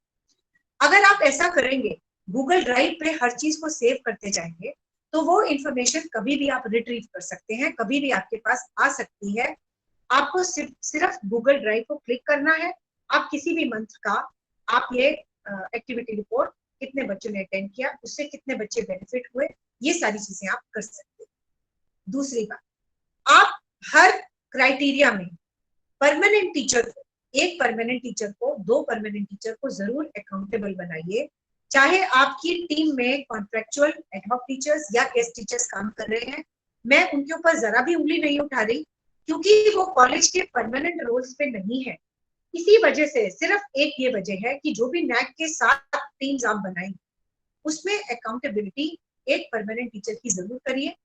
Speaker 5: अगर आप ऐसा करेंगे, गूगल ड्राइव पे हर चीज को सेव करते जाएंगे, तो वो इंफॉर्मेशन कभी भी आप रिट्रीव कर सकते हैं, कभी भी आपके पास आ सकती है। आपको सिर्फ गूगल ड्राइव को क्लिक करना है, आप किसी भी मंथ का आप ये एक्टिविटी रिपोर्ट, कितने बच्चों ने अटेंड किया, उससे कितने बच्चे बेनिफिट हुए, ये सारी चीजें आप कर सकते हैं। दूसरी बात, आप हर क्राइटेरिया में परमानेंट टीचर को, एक परमानेंट टीचर को, 2 परमानेंट टीचर को जरूर अकाउंटेबल बनाइए। चाहे आपकी टीम में कॉन्ट्रेक्चुअल एडहॉक टीचर्स या गेस्ट टीचर्स काम कर रहे हैं, मैं उनके ऊपर जरा भी उंगली नहीं उठा रही, क्योंकि वो कॉलेज के परमानेंट रोल्स पे नहीं है। इसी वजह से सिर्फ एक ये वजह है कि जो भी नैक के 7 टीम्स आप बनाएंगे, उसमें अकाउंटेबिलिटी एक परमानेंट टीचर की जरूर करिए।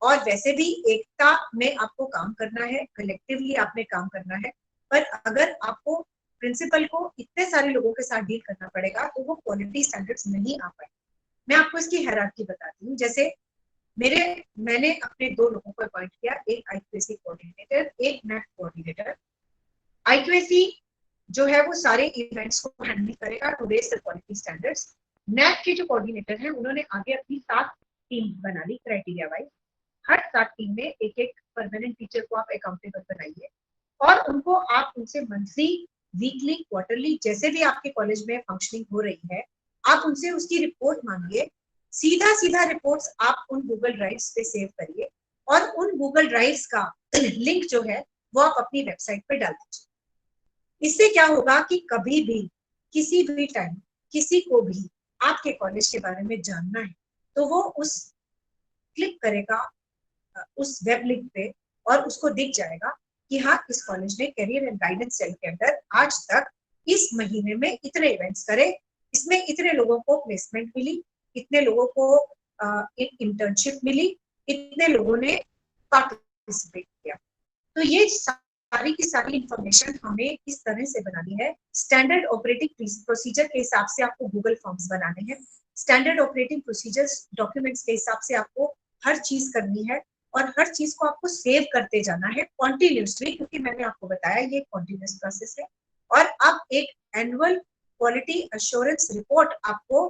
Speaker 5: और वैसे भी एकता में आपको काम करना है, कलेक्टिवली आपने काम करना है, पर अगर आपको प्रिंसिपल को इतने सारे लोगों के साथ डील करना पड़ेगा तो वो क्वालिटी स्टैंडर्ड्स नहीं आ पाए। मैं आपको इसकी हायरार्की बताती हूँ। जैसे मैंने अपने 2 लोगों को अपॉइंट किया, एक आईक्यूएसी कोऑर्डिनेटर, एक नैक कोऑर्डिनेटर। आईक्यूएसी जो है वो सारे इवेंट्स को हैंडल करेगा to raise the quality standards. NAAC के जो कोऑर्डिनेटर हैं उन्होंने आगे अपनी 7 टीम बना ली क्राइटेरिया वाइज। हर 7 टीम में एक एक परमानेंट टीचर को आप अकाउंटेबल बनाइए, और उनको आप उनसे मंथली, वीकली, क्वार्टरली, जैसे भी आपके कॉलेज में फंक्शनिंग हो रही है, आप उनसे उसकी रिपोर्ट मांगिए। सीधा सीधा रिपोर्ट्स आप उन गूगल ड्राइव्स पे सेव करिए, और उन गूगल ड्राइव्स का लिंक जो है वो आप अपनी वेबसाइट पे डाल दीजिए। इससे क्या होगा कि कभी भी, किसी भी टाइम, किसी को भी आपके कॉलेज के बारे में जानना है तो वो उस क्लिक करेगा उस वेब लिंक पे, और उसको दिख जाएगा कि हाँ, इस कॉलेज ने करियर एंड गाइडेंस सेल के अंदर आज तक इस महीने में इतने इवेंट्स करे, इसमें इतने लोगों को प्लेसमेंट मिली, इतने लोगों को इंटर्नशिप मिली, इतने लोगों ने पार्टिसिपेट किया। तो ये सारी की सारी इंफॉर्मेशन हमें इस तरह से बनानी है। स्टैंडर्ड ऑपरेटिंग प्रोसीजर के हिसाब से आपको गूगल फॉर्म्स बनाने हैं, स्टैंडर्ड ऑपरेटिंग प्रोसीजर्स डॉक्यूमेंट्स के हिसाब से आपको हर चीज करनी है, और हर चीज को आपको सेव करते जाना है कॉन्टिन्यूसली, क्योंकि मैंने आपको बताया ये कॉन्टिन्यूस प्रोसेस है। और अब एक एनुअल क्वालिटी अश्योरेंस रिपोर्ट आपको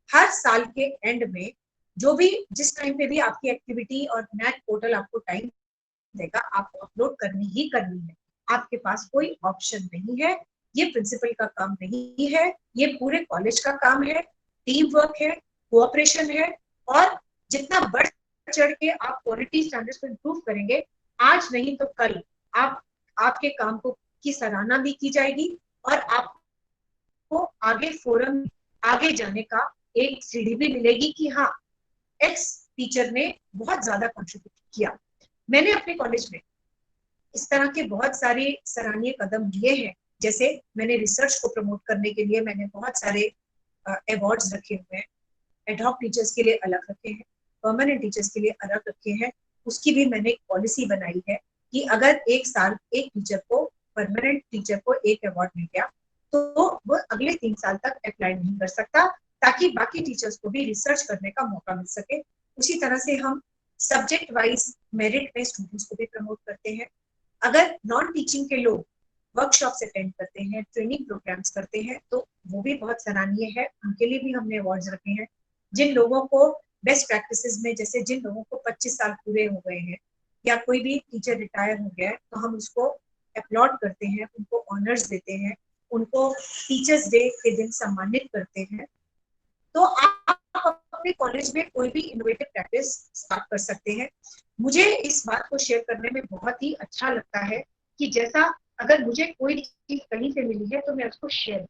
Speaker 5: हर साल के एंड में, जो भी जिस टाइम पे भी आपकी एक्टिविटी और नेट पोर्टल आपको टाइम देगा, आपको अपलोड करनी ही करनी है। आपके पास कोई ऑप्शन नहीं है। ये प्रिंसिपल का काम नहीं है, ये पूरे कॉलेज का काम है, टीम वर्क है, कोऑपरेशन है, और जितना बढ़ चढ़ के आप क्वालिटी स्टैंडर्ड्स को इंप्रूव करेंगे, आज नहीं तो कल आपके काम को की सराहना भी की जाएगी, और आपको आगे फोरम, आगे जाने का एक सीढ़ी भी मिलेगी कि हाँ, एक्स टीचर ने बहुत ज्यादा कंट्रीब्यूट किया। मैंने अपने कॉलेज में इस तरह के बहुत सारे सराहनीय कदम लिए हैं। जैसे मैंने रिसर्च को प्रमोट करने के लिए मैंने बहुत सारे अवार्ड्स रखे हुए हैं, एडहॉक टीचर्स के लिए अलग रखे हैं, परमानेंट टीचर्स के लिए अलग रखे हैं। उसकी भी मैंने एक पॉलिसी बनाई है कि अगर एक साल एक टीचर को, परमानेंट टीचर को एक अवार्ड मिल गया, तो वो अगले 3 साल तक अप्लाई नहीं कर सकता, ताकि बाकी टीचर्स को भी रिसर्च करने का मौका मिल सके। उसी तरह से हम सब्जेक्ट वाइज मेरिट में स्टूडेंट्स को भी प्रमोट करते हैं। अगर नॉन टीचिंग के लोग वर्कशॉप्स अटेंड करते हैं, ट्रेनिंग प्रोग्राम्स करते हैं, तो वो भी बहुत सराहनीय है, उनके लिए भी हमने अवार्ड्स रखे हैं। जिन लोगों को बेस्ट प्रैक्टिसेस में, जैसे जिन लोगों को 25 साल पूरे हो गए हैं, या कोई भी टीचर रिटायर हो गया है, तो हम उसको अपलॉड करते हैं, उनको ऑनर्स देते हैं, उनको टीचर्स डे के दिन सम्मानित करते हैं, तो आप अपने कॉलेज में कोई भी इनोवेटिव प्रैक्टिस स्टार्ट कर सकते हैं। मुझे इस बात को शेयर करने में बहुत ही अच्छा लगता है कि जैसा अगर मुझे कोई चीज कहीं से मिली है तो मैं उसको शेयर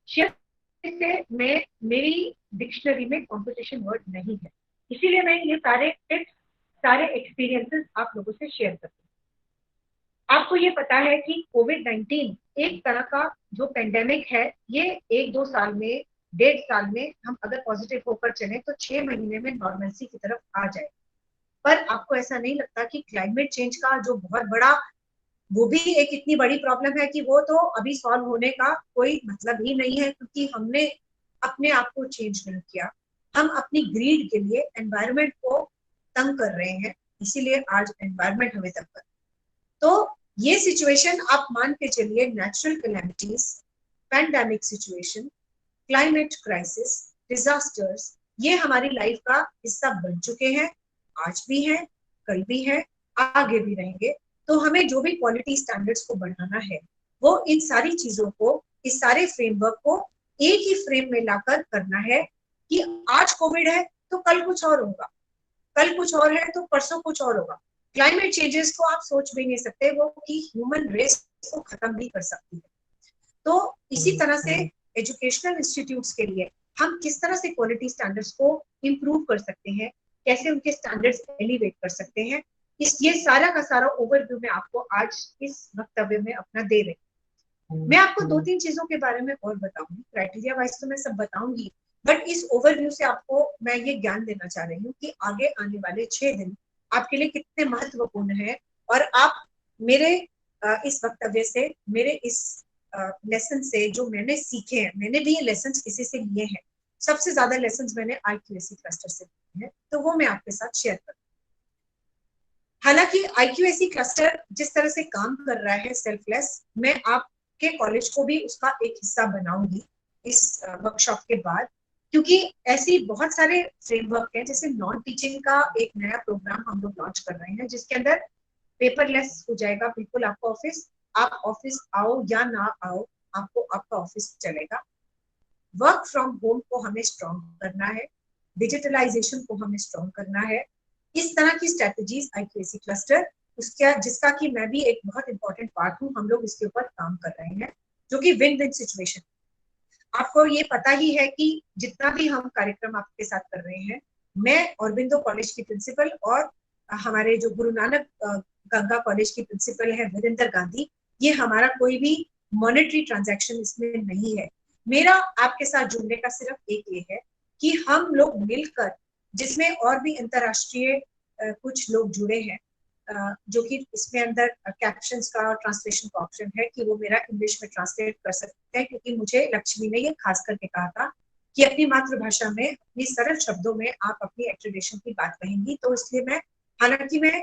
Speaker 5: से मैं मेरी डिक्शनरी में कॉम्पिटिशन वर्ड नहीं है, इसीलिए मैं ये सारे टिप्स, सारे एक्सपीरियंसेस आप लोगों से शेयर करती हूँ। आपको ये पता है कि कोविड-19 एक तरह का जो पेंडेमिक है, ये 1-2 साल में, 1.5 साल में हम अगर पॉजिटिव होकर चले तो 6 महीने में नॉर्मलसी की तरफ आ जाए। पर आपको ऐसा नहीं लगता कि क्लाइमेट चेंज का जो बहुत बड़ा, वो भी एक इतनी बड़ी प्रॉब्लम है कि वो तो अभी सॉल्व होने का कोई मतलब ही नहीं है, क्योंकि हमने अपने आप को चेंज नहीं किया। हम अपनी ग्रीड के लिए एनवायरनमेंट को तंग कर रहे हैं, इसीलिए आज एनवायरनमेंट हमें तंग कर। तो ये सिचुएशन आप मान के चलिए, natural calamities, pandemic situation, climate crisis, disasters, ये हमारी लाइफ का हिस्सा बन चुके हैं, आज भी हैं, कल भी हैं, आगे भी रहेंगे। तो हमें जो भी क्वालिटी स्टैंडर्ड्स को बढ़ाना है, वो इन सारी चीजों को, इस सारे फ्रेमवर्क को एक ही फ्रेम में लाकर करना है कि आज कोविड है तो कल कुछ और होगा, कल कुछ और है तो परसों कुछ और होगा। क्लाइमेट चेंजेस को आप सोच भी नहीं सकते वो कि ह्यूमन रेस को खत्म भी कर सकती है। तो इसी तरह से एजुकेशनल इंस्टीट्यूट्स के लिए हम किस तरह से क्वालिटी स्टैंडर्ड्स को इम्प्रूव कर सकते हैं, कैसे उनके स्टैंडर्ड्स एलिवेट कर सकते हैं, ये सारा का सारा ओवरव्यू मैं आपको आज इस वक्तव्य में अपना दे रही हूँ। मैं आपको 2-3 चीजों के बारे में और बताऊंगी, क्राइटेरिया वाइज तो मैं सब बताऊंगी, बट इस ओवरव्यू से आपको मैं ये ज्ञान देना चाह रही हूँ कि आगे आने वाले 6 दिन आपके लिए कितने महत्वपूर्ण है, और आप मेरे इस वक्तव्य से, मेरे इस लेसन से जो मैंने सीखे हैं, मैंने भी ये लेसन किसी से लिए हैं, सबसे ज्यादा लेसन मैंने IQAC क्लस्टर से लिए हैं, तो वो मैं आपके साथ शेयर करूँ। हालांकि IQAC क्लस्टर जिस तरह से काम कर रहा है सेल्फलेस, मैं आपके कॉलेज को भी उसका एक हिस्सा बनाऊंगी इस वर्कशॉप के बाद, क्योंकि ऐसी बहुत सारे फ्रेमवर्क हैं। जैसे नॉन टीचिंग का एक नया प्रोग्राम हम लोग लॉन्च कर रहे हैं, जिसके अंदर पेपरलेस हो जाएगा बिल्कुल आपका ऑफिस। आप ऑफिस आओ या ना आओ, आपको आपका ऑफिस चलेगा। वर्क फ्रॉम होम को हमें स्ट्रॉन्ग करना है, डिजिटलाइजेशन को हमें स्ट्रॉन्ग करना है। इस तरह की स्ट्रेटजीज IQAC क्लस्टर, उसका जिसका कि मैं भी एक बहुत इंपॉर्टेंट पार्ट हूँ, हम लोग इसके ऊपर काम कर रहे हैं, जो कि विन विन सिचुएशन। आपको ये पता ही है कि जितना भी हम कार्यक्रम आपके साथ कर रहे हैं, मैं औरबिंदो कॉलेज की प्रिंसिपल और हमारे जो गुरु नानक गंगा कॉलेज की प्रिंसिपल है वीरेंद्र गांधी, ये हमारा कोई भी मॉनेटरी ट्रांजैक्शन इसमें नहीं है। मेरा आपके साथ जुड़ने का सिर्फ एक ये है कि हम लोग मिलकर, जिसमें और भी अंतरराष्ट्रीय कुछ लोग जुड़े हैं, जो कि इसमें अंदर कैप्शंस का और ट्रांसलेशन का ऑप्शन है कि वो मेरा इंग्लिश में ट्रांसलेट कर सकते हैं, क्योंकि मुझे लक्ष्मी ने ये खास करके कहा था कि अपनी मातृभाषा में, अपनी सरल शब्दों में आप अपनी एक्रेडिटेशन की बात कहेंगी। तो इसलिए मैं, हालांकि मैं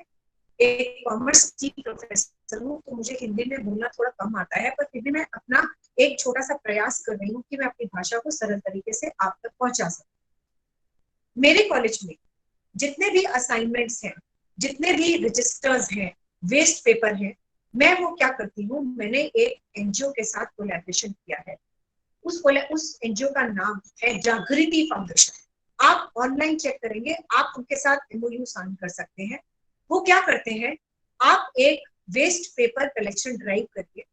Speaker 5: एक कॉमर्स की प्रोफेसर हूँ, तो मुझे हिंदी में बोलना थोड़ा कम आता है, पर फिर भी मैं अपना एक छोटा सा प्रयास कर रही हूँ कि मैं अपनी भाषा को सरल तरीके से आप तक पहुंचा सकूं। मेरे कॉलेज में जितने भी असाइनमेंट्स हैं, जितने भी रजिस्टर्स हैं, वेस्ट पेपर हैं, मैं वो क्या करती हूँ, मैंने एक एनजीओ के साथ कोलैबोरेशन किया है। उस एनजीओ का नाम है जागृति फाउंडेशन। आप ऑनलाइन चेक करेंगे, आप उनके साथ MOU साइन कर सकते हैं। वो क्या करते हैं, आप एक वेस्ट पेपर कलेक्शन ड्राइव करके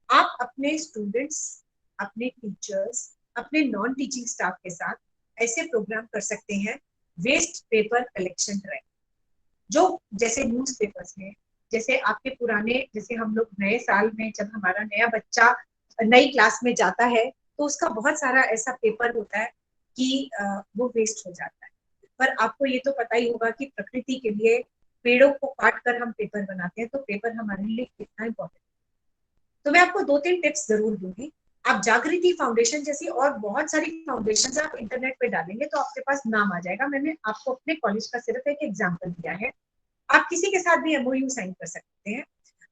Speaker 5: आप अपने स्टूडेंट्स, अपने टीचर्स, अपने नॉन टीचिंग स्टाफ के साथ ऐसे प्रोग्राम कर सकते हैं, वेस्ट पेपर कलेक्शन ड्राइव, जो जैसे न्यूज पेपर्स में, जैसे आपके पुराने, जैसे हम लोग नए साल में जब हमारा नया बच्चा नई क्लास में जाता है, तो उसका बहुत सारा ऐसा पेपर होता है कि वो वेस्ट हो जाता है। पर आपको ये तो पता ही होगा कि प्रकृति के लिए पेड़ों को काट कर हम पेपर बनाते हैं, तो पेपर हमारे लिए कितना इंपॉर्टेंट है। तो मैं आपको 2-3 टिप्स जरूर दूंगी। आप जागृति फाउंडेशन जैसी और बहुत सारी फाउंडेशन आप इंटरनेट पे डालेंगे तो आपके पास नाम आ जाएगा। मैंने आपको अपने कॉलेज का सिर्फ एक एग्जाम्पल दिया है। आप किसी के साथ भी MOU साइन कर सकते हैं।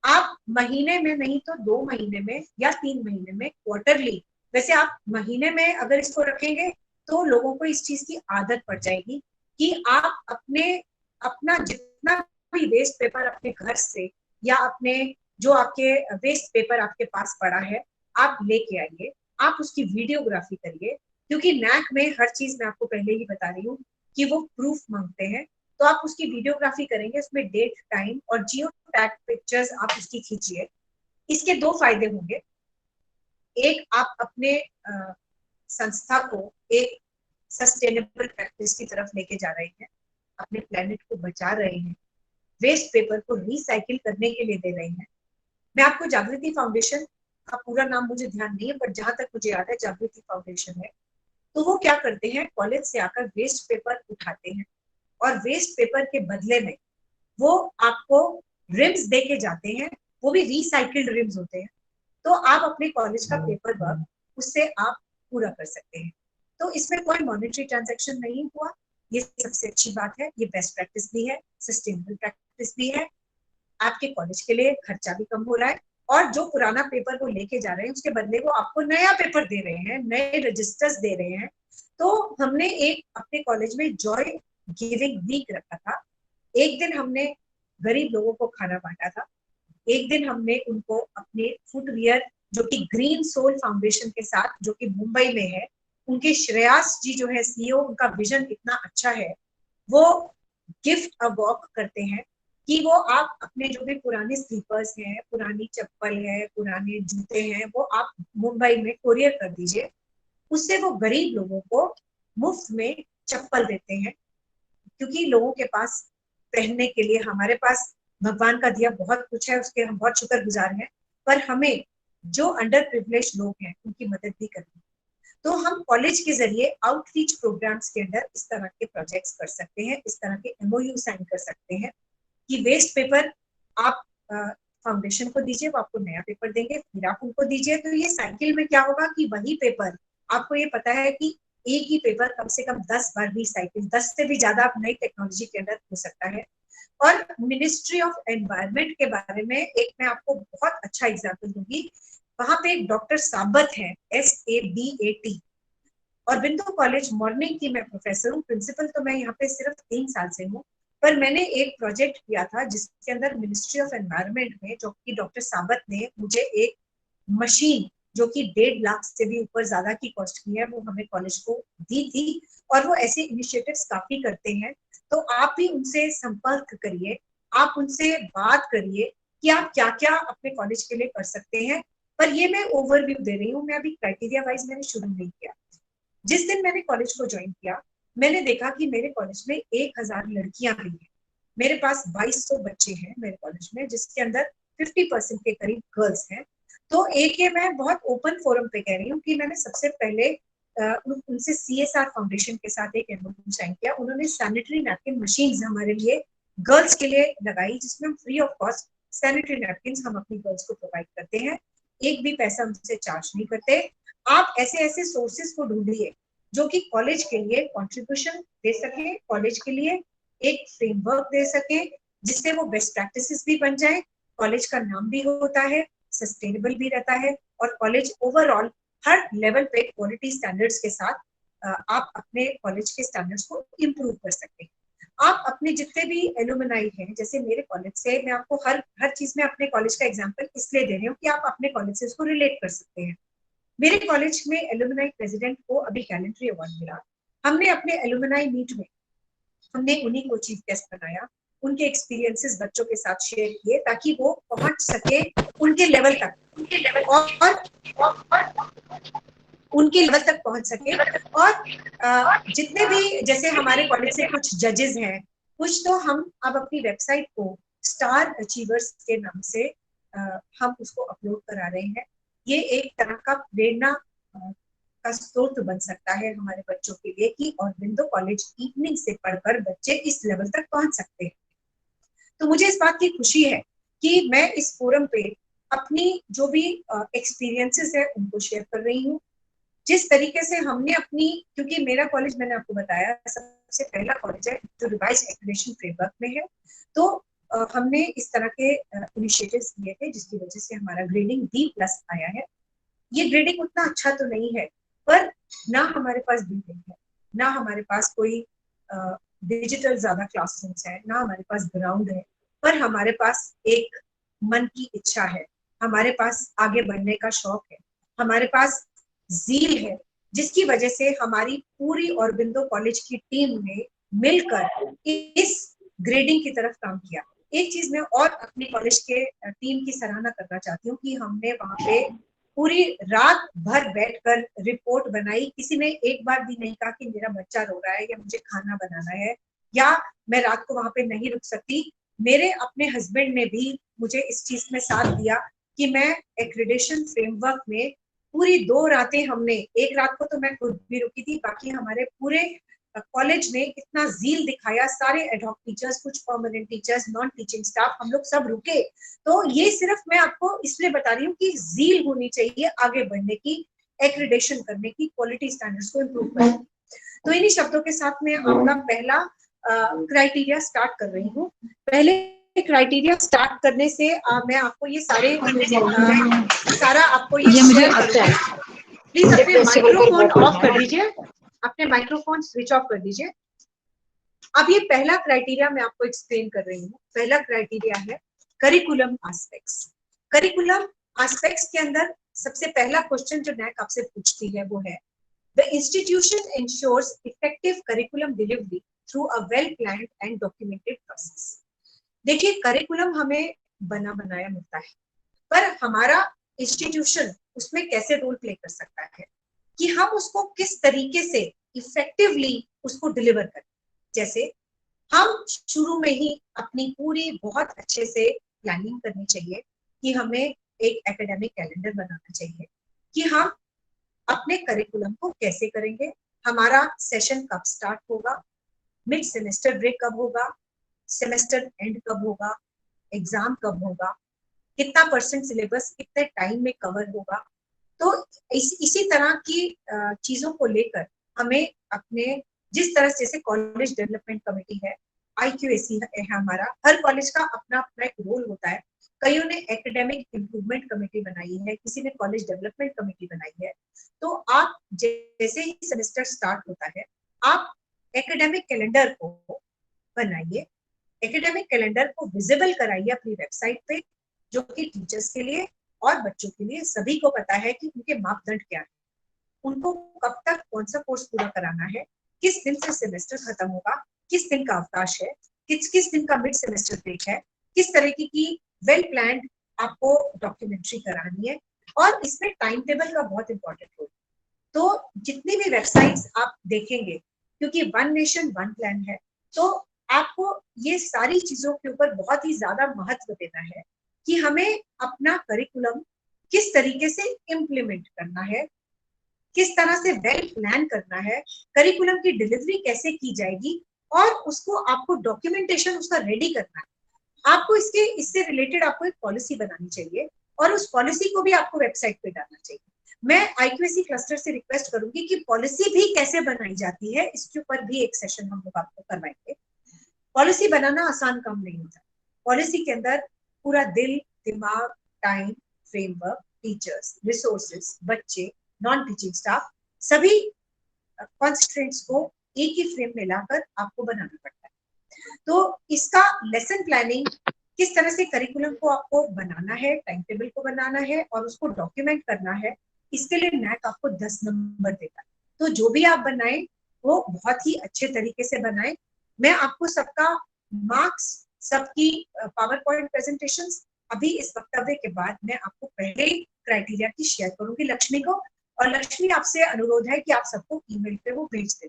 Speaker 5: आप महीने में नहीं तो 2 महीने में या 3 महीने में, क्वार्टरली, वैसे आप महीने में अगर इसको रखेंगे तो लोगों को इस चीज की आदत पड़ जाएगी कि आप अपना जितना भी वेस्ट पेपर अपने घर से, या अपने जो आपके वेस्ट पेपर आपके पास पड़ा है, आप लेके आइए, आप उसकी वीडियोग्राफी करिए, क्योंकि नैक में हर चीज मैं आपको पहले ही बता रही हूँ कि वो प्रूफ मांगते हैं। तो आप उसकी वीडियोग्राफी करेंगे, उसमें डेट, टाइम और जियो टैग पिक्चर्स आप उसकी खींचिए। इसके दो फायदे होंगे। एक, आप अपने संस्था को एक सस्टेनेबल प्रैक्टिस की तरफ लेके जा रहे हैं, अपने प्लेनेट को बचा रहे हैं, वेस्ट पेपर को रिसाइकिल करने के लिए दे रहे हैं। मैं आपको जागृति फाउंडेशन का पूरा नाम मुझे ध्यान नहीं है, बट जहां तक मुझे याद है जागृति फाउंडेशन है। तो वो क्या करते हैं, कॉलेज से आकर वेस्ट पेपर उठाते हैं और वेस्ट पेपर के बदले में वो आपको रिम्स दे के जाते हैं, वो भी रिसाइकिल्ड रिम्स होते हैं। तो आप अपने कॉलेज का पेपर वर्क उससे आप पूरा कर सकते हैं। तो इसमें कोई मॉनेटरी ट्रांजैक्शन नहीं हुआ, ये सबसे अच्छी बात है। ये बेस्ट प्रैक्टिस भी है, सस्टेनेबल प्रैक्टिस भी है, आपके कॉलेज के लिए खर्चा भी कम हो रहा है, और जो पुराना पेपर वो लेके जा रहे हैं उसके बदले वो आपको नया पेपर दे रहे हैं, नए रजिस्टर्स दे रहे हैं। तो हमने एक अपने कॉलेज में जॉय गिविंग वीक रखा था। एक दिन हमने गरीब लोगों को खाना बांटा था, एक दिन हमने उनको अपने फुटवियर, जो कि ग्रीन सोल फाउंडेशन के साथ, जो कि मुंबई में है, उनके श्रेयास जी जो है सीईओ, उनका विजन इतना अच्छा है, वो गिफ्ट अ वॉक करते हैं कि वो आप अपने जो भी पुराने स्लीपर्स हैं, पुरानी चप्पल है, पुराने जूते हैं, वो आप मुंबई में कोरियर कर दीजिए। उससे वो गरीब लोगों को मुफ्त में चप्पल देते हैं, क्योंकि लोगों के पास पहनने के लिए, हमारे पास भगवान का दिया बहुत कुछ है, उसके हम बहुत शुक्रगुजार हैं, पर हमें जो अंडर प्रिविलेज लोग हैं उनकी मदद भी करनी है। तो हम कॉलेज के जरिए आउटरीच प्रोग्राम्स के अंदर इस तरह के प्रोजेक्ट्स कर सकते हैं, इस तरह के एमओयू साइन कर सकते हैं कि वेस्ट पेपर आप फाउंडेशन को दीजिए, वो आपको नया पेपर देंगे, फिर आप उनको दीजिए। तो ये साइकिल में क्या होगा कि वही पेपर, आपको ये पता है कि एक ही पेपर कम से कम 10 बार रिसाइकिल, 10 से भी ज्यादा आप नई टेक्नोलॉजी के अंदर हो सकता है। और मिनिस्ट्री ऑफ एनवायरनमेंट के बारे में एक मैं आपको बहुत अच्छा एग्जाम्पल दूंगी। वहां पे एक डॉक्टर साबत है, SABAT, और बिंदु कॉलेज मॉर्निंग की मैं प्रोफेसर हूँ, प्रिंसिपल तो मैं यहाँ पे सिर्फ 3 साल से हूँ। पर मैंने एक प्रोजेक्ट किया था जिसके अंदर मिनिस्ट्री ऑफ एनवायरनमेंट में, जो कि डॉक्टर साबत ने मुझे एक मशीन, जो कि 1.5 लाख से भी ऊपर ज्यादा की कॉस्ट की है, वो हमें कॉलेज को दी थी। और वो ऐसे इनिशिएटिव्स काफी करते हैं, तो आप भी उनसे संपर्क करिए, आप उनसे बात करिए कि आप क्या क्या अपने कॉलेज के लिए कर सकते हैं। पर ये मैं ओवरव्यू दे रही हूँ, मैं अभी क्राइटेरिया वाइज मैंने शुरू नहीं किया। जिस दिन मैंने कॉलेज को ज्वाइन किया, मैंने देखा कि मेरे कॉलेज में 1000 लड़कियां भी हैं, मेरे पास 2200 बच्चे हैं मेरे कॉलेज में, जिसके अंदर 50% के करीब गर्ल्स हैं। तो एक ये मैं बहुत ओपन फोरम पे कह रही हूँ कि मैंने सबसे पहले उनसे CSR फाउंडेशन के साथ एक एमओयू साइन किया। उन्होंने सैनिटरी नैपकिन मशीन्स हमारे लिए गर्ल्स के लिए लगाई, जिसमें हम free of cost sanitary napkin हम अपनी गर्ल्स को प्रोवाइड करते हैं, एक भी पैसा उनसे चार्ज नहीं करते। आप ऐसे ऐसे सोर्सेस को ढूंढिए जो कि कॉलेज के लिए कंट्रीब्यूशन दे सके, कॉलेज के लिए एक फ्रेमवर्क दे सके, जिससे वो बेस्ट प्रैक्टिसेस भी बन जाए, कॉलेज का नाम भी होता है, सस्टेनेबल भी रहता है, और कॉलेज ओवरऑल हर लेवल पे क्वालिटी स्टैंडर्ड्स के साथ आप अपने कॉलेज के स्टैंडर्ड्स को इम्प्रूव कर सकते हैं। आप अपने जितने भी एलुमनाई हैं, जैसे मेरे कॉलेज से, मैं आपको हर चीज में अपने कॉलेज का एग्जांपल इसलिए दे रही हूँ कि आप अपने कॉलेज से इसको रिलेट कर सकते हैं। मेरे कॉलेज में एलुमनाई प्रेसिडेंट को अभी गैलेंट्री अवार्ड मिला। हमने अपने एलुमनाई मीट में हमने उन्हीं को चीफ गेस्ट बनाया, उनके एक्सपीरियंसेस बच्चों के साथ शेयर किए ताकि वो पहुंच सके उनके लेवल तक, और उनके लेवल तक पहुंच सके। और जितने भी, जैसे हमारे कॉलेज से कुछ जजेस हैं, कुछ तो हम अब अपनी वेबसाइट को स्टार अचीवर्स के नाम से हम उसको अपलोड करा रहे हैं। ये एक तरह का प्रेरणा का स्रोत बन सकता है हमारे बच्चों के लिए कि औरबिंदो कॉलेज इवनिंग से पढ़कर बच्चे इस लेवल तक पहुंच सकते हैं। तो मुझे इस बात की खुशी है कि मैं इस फोरम पे अपनी जो भी एक्सपीरियंसेस है उनको शेयर कर रही हूँ। जिस तरीके से हमने अपनी, क्योंकि मेरा कॉलेज मैंने आपको बताया सबसे पहला कॉलेज है जो रिवाइज एक्रेडिटेशन फ्रेमवर्क में है, तो हमने इस तरह के इनिशिएटिव्स लिए थे जिसकी वजह से हमारा ग्रेडिंग D+ आया है। ये ग्रेडिंग उतना अच्छा तो नहीं है, पर ना हमारे पास बिल्डिंग है, ना हमारे पास कोई डिजिटल ज्यादा क्लासरूम्स है, ना हमारे पास ग्राउंड है, पर हमारे पास एक मन की इच्छा है, हमारे पास आगे बढ़ने का शौक है। हमारे पास जील है, जिसकी वजह से हमारी पूरी औरबिंदो कॉलेज की टीम ने मिलकर इस ग्रेडिंग की तरफ काम किया। एक चीज मैं और अपनी कॉलेज के टीम की सराहना करना चाहती हूँ कि हमने वहां पे पूरी रात भर बैठकर रिपोर्ट बनाई। किसी ने एक बार भी नहीं कहा कि मेरा बच्चा रो रहा है या मुझे खाना बनाना है या मैं रात को वहां पे नहीं रुक सकती। मेरे अपने हस्बैंड ने भी मुझे इस चीज में साथ दिया कि मैं एक्रेडिटेशन फ्रेमवर्क में पूरी 2 रातें हमने, एक रात को तो मैं खुद भी रुकी थी, बाकी हमारे पूरे कॉलेज ने इतना जील दिखाया, सारे एडहॉक टीचर्स, कुछ permanent teachers, non teaching staff, हम लोग सब रुके। तो ये सिर्फ मैं आपको इसलिए बता रही हूँ कि जील होनी चाहिए आगे बढ़ने की, एक्रेडिटेशन करने की, क्वालिटी स्टैंडर्ड्स को इम्प्रूव करने की। तो इन्हीं शब्दों के साथ मैं आपका पहला क्राइटेरिया स्टार्ट कर रही हूँ। पहले क्राइटेरिया स्टार्ट करने से मैं आपको ये सारा आपको ये शेयर करूंगी। प्लीज अपने माइक्रोफोन ऑफ कर दीजिए, अपने माइक्रोफोन स्विच ऑफ कर दीजिए। अब ये पहला क्राइटेरिया मैं आपको एक्सप्लेन कर रही हूँ। पहला क्राइटेरिया है करिकुलम एस्पेक्ट्स। करिकुलम एस्पेक्ट्स के अंदर सबसे पहला क्वेश्चन जो नैक आपसे पूछती है वो है, the institution ensures effective curriculum delivery through a well planned and documented process. देखिए, करिकुलम हमें बना बनाया मिलता है, पर हमारा इंस्टीट्यूशन उसमें कैसे रोल प्ले कर सकता है कि हम उसको किस तरीके से इफेक्टिवली उसको डिलीवर करें। जैसे हम शुरू में ही अपनी पूरी बहुत अच्छे से प्लानिंग करनी चाहिए कि हमें एक एकेडमिक कैलेंडर बनाना चाहिए कि हम अपने करिकुलम को कैसे करेंगे, हमारा सेशन कब स्टार्ट होगा, मिड सेमेस्टर ब्रेक कब होगा, सेमेस्टर एंड कब होगा, एग्जाम कब होगा, कितना परसेंट सिलेबस कितने टाइम में कवर होगा। तो इसी तरह की चीजों को लेकर हमें अपने, जिस तरह से जैसे कॉलेज डेवलपमेंट कमेटी है, IQAC है हमारा, हर कॉलेज का अपना अपना एक रोल होता है। कईयों ने एकेडमिक इम्प्रूवमेंट कमेटी बनाई है, किसी ने कॉलेज डेवलपमेंट कमेटी बनाई है। तो आप जैसे ही सेमेस्टर स्टार्ट होता है, आप एकेडमिक कैलेंडर को बनाइए, एकेडमिक कैलेंडर को विजिबल कराइए अपनी वेबसाइट पे, जो कि टीचर्स के लिए और बच्चों के लिए सभी को पता है कि उनके मापदंड क्या है, उनको कब तक कौन सा कोर्स पूरा कराना है, किस दिन से सेमेस्टर खत्म होगा, किस दिन का अवकाश है, किस दिन का मिड सेमेस्टर ब्रेक है, किस तरीके की वेल प्लान्ड आपको डॉक्यूमेंट्री करानी है। और इसमें टाइम टेबल का बहुत इंपॉर्टेंट रोल। तो जितनी भी वेबसाइट्स आप देखेंगे, क्योंकि वन नेशन वन प्लान है, तो आपको ये सारी चीजों के ऊपर बहुत ही ज्यादा महत्व देना है कि हमें अपना करिकुलम किस तरीके से इम्प्लीमेंट करना है, किस तरह से वेल प्लान करना है, करिकुलम की डिलीवरी कैसे की जाएगी, और उसको आपको डॉक्यूमेंटेशन उसका रेडी करना है। आपको इससे रिलेटेड आपको एक पॉलिसी बनानी चाहिए और उस पॉलिसी को भी आपको वेबसाइट पे डालना चाहिए। मैं IQAC क्लस्टर से रिक्वेस्ट करूंगी कि पॉलिसी भी कैसे बनाई जाती है, इसके ऊपर भी एक सेशन हम लोग आपको करवाएंगे। पॉलिसी बनाना आसान काम नहीं होता। पॉलिसी के अंदर पूरा दिल, दिमाग, टाइम, फ्रेमवर्क, टीचर्स, रिसोर्सेज, बच्चे, नॉन टीचिंग स्टाफ, सभी कॉन्स्टिट्यूएंट्स को एक ही फ्रेम में लाकर आपको बनाना पड़ता है। तो इसका लेसन प्लानिंग, किस तरह से करिकुलम को आपको बनाना है, टाइम टेबल को बनाना है और उसको डॉक्यूमेंट करना है, इसके लिए नैक आपको 10 नंबर देता है। तो जो भी आप बनाएं वो बहुत ही अच्छे तरीके से बनाएं। मैं आपको सबका मार्क्स, सबकी पावर पॉइंट प्रेजेंटेशंस अभी इस वक्तव्य के बाद मैं आपको पहले ही क्राइटेरिया की शेयर करूंगी लक्ष्मी को, और लक्ष्मी आपसे अनुरोध है कि आप सबको ईमेल पे वो भेज दें,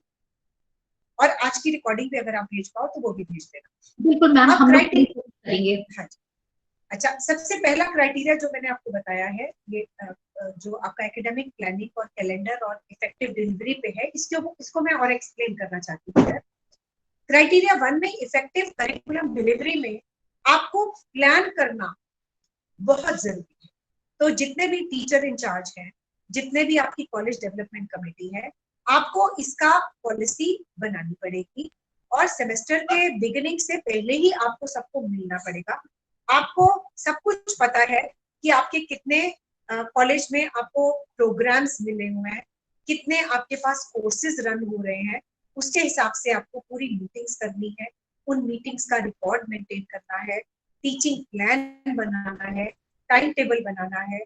Speaker 5: और आज की रिकॉर्डिंग पे अगर आप भेज पाओ तो वो भी भेज देना।
Speaker 2: बिल्कुल मैम, हम लोग करेंगे।
Speaker 5: हाँ जी। अच्छा, सबसे पहला क्राइटेरिया जो मैंने आपको बताया है, ये जो आपका एकेडमिक प्लानिंग और कैलेंडर और इफेक्टिव डिलीवरी पे है, इसको मैं और एक्सप्लेन करना चाहती हूँ। क्राइटेरिया 1 में इफेक्टिव करिकुलम डिलीवरी में आपको प्लान करना बहुत जरूरी है। तो जितने भी टीचर इंचार्ज हैं, जितने भी आपकी कॉलेज डेवलपमेंट कमेटी है, आपको इसका पॉलिसी बनानी पड़ेगी और सेमेस्टर के बिगिनिंग से पहले ही आपको सबको मिलना पड़ेगा। आपको सब कुछ पता है कि आपके कितने कॉलेज में आपको प्रोग्राम्स मिले हुए हैं, कितने आपके पास कोर्सेज रन हो रहे हैं, उसके हिसाब से आपको पूरी मीटिंग्स करनी है, उन मीटिंग्स का रिकॉर्ड मेंटेन करना है, टीचिंग प्लान बनाना है, टाइम टेबल बनाना है,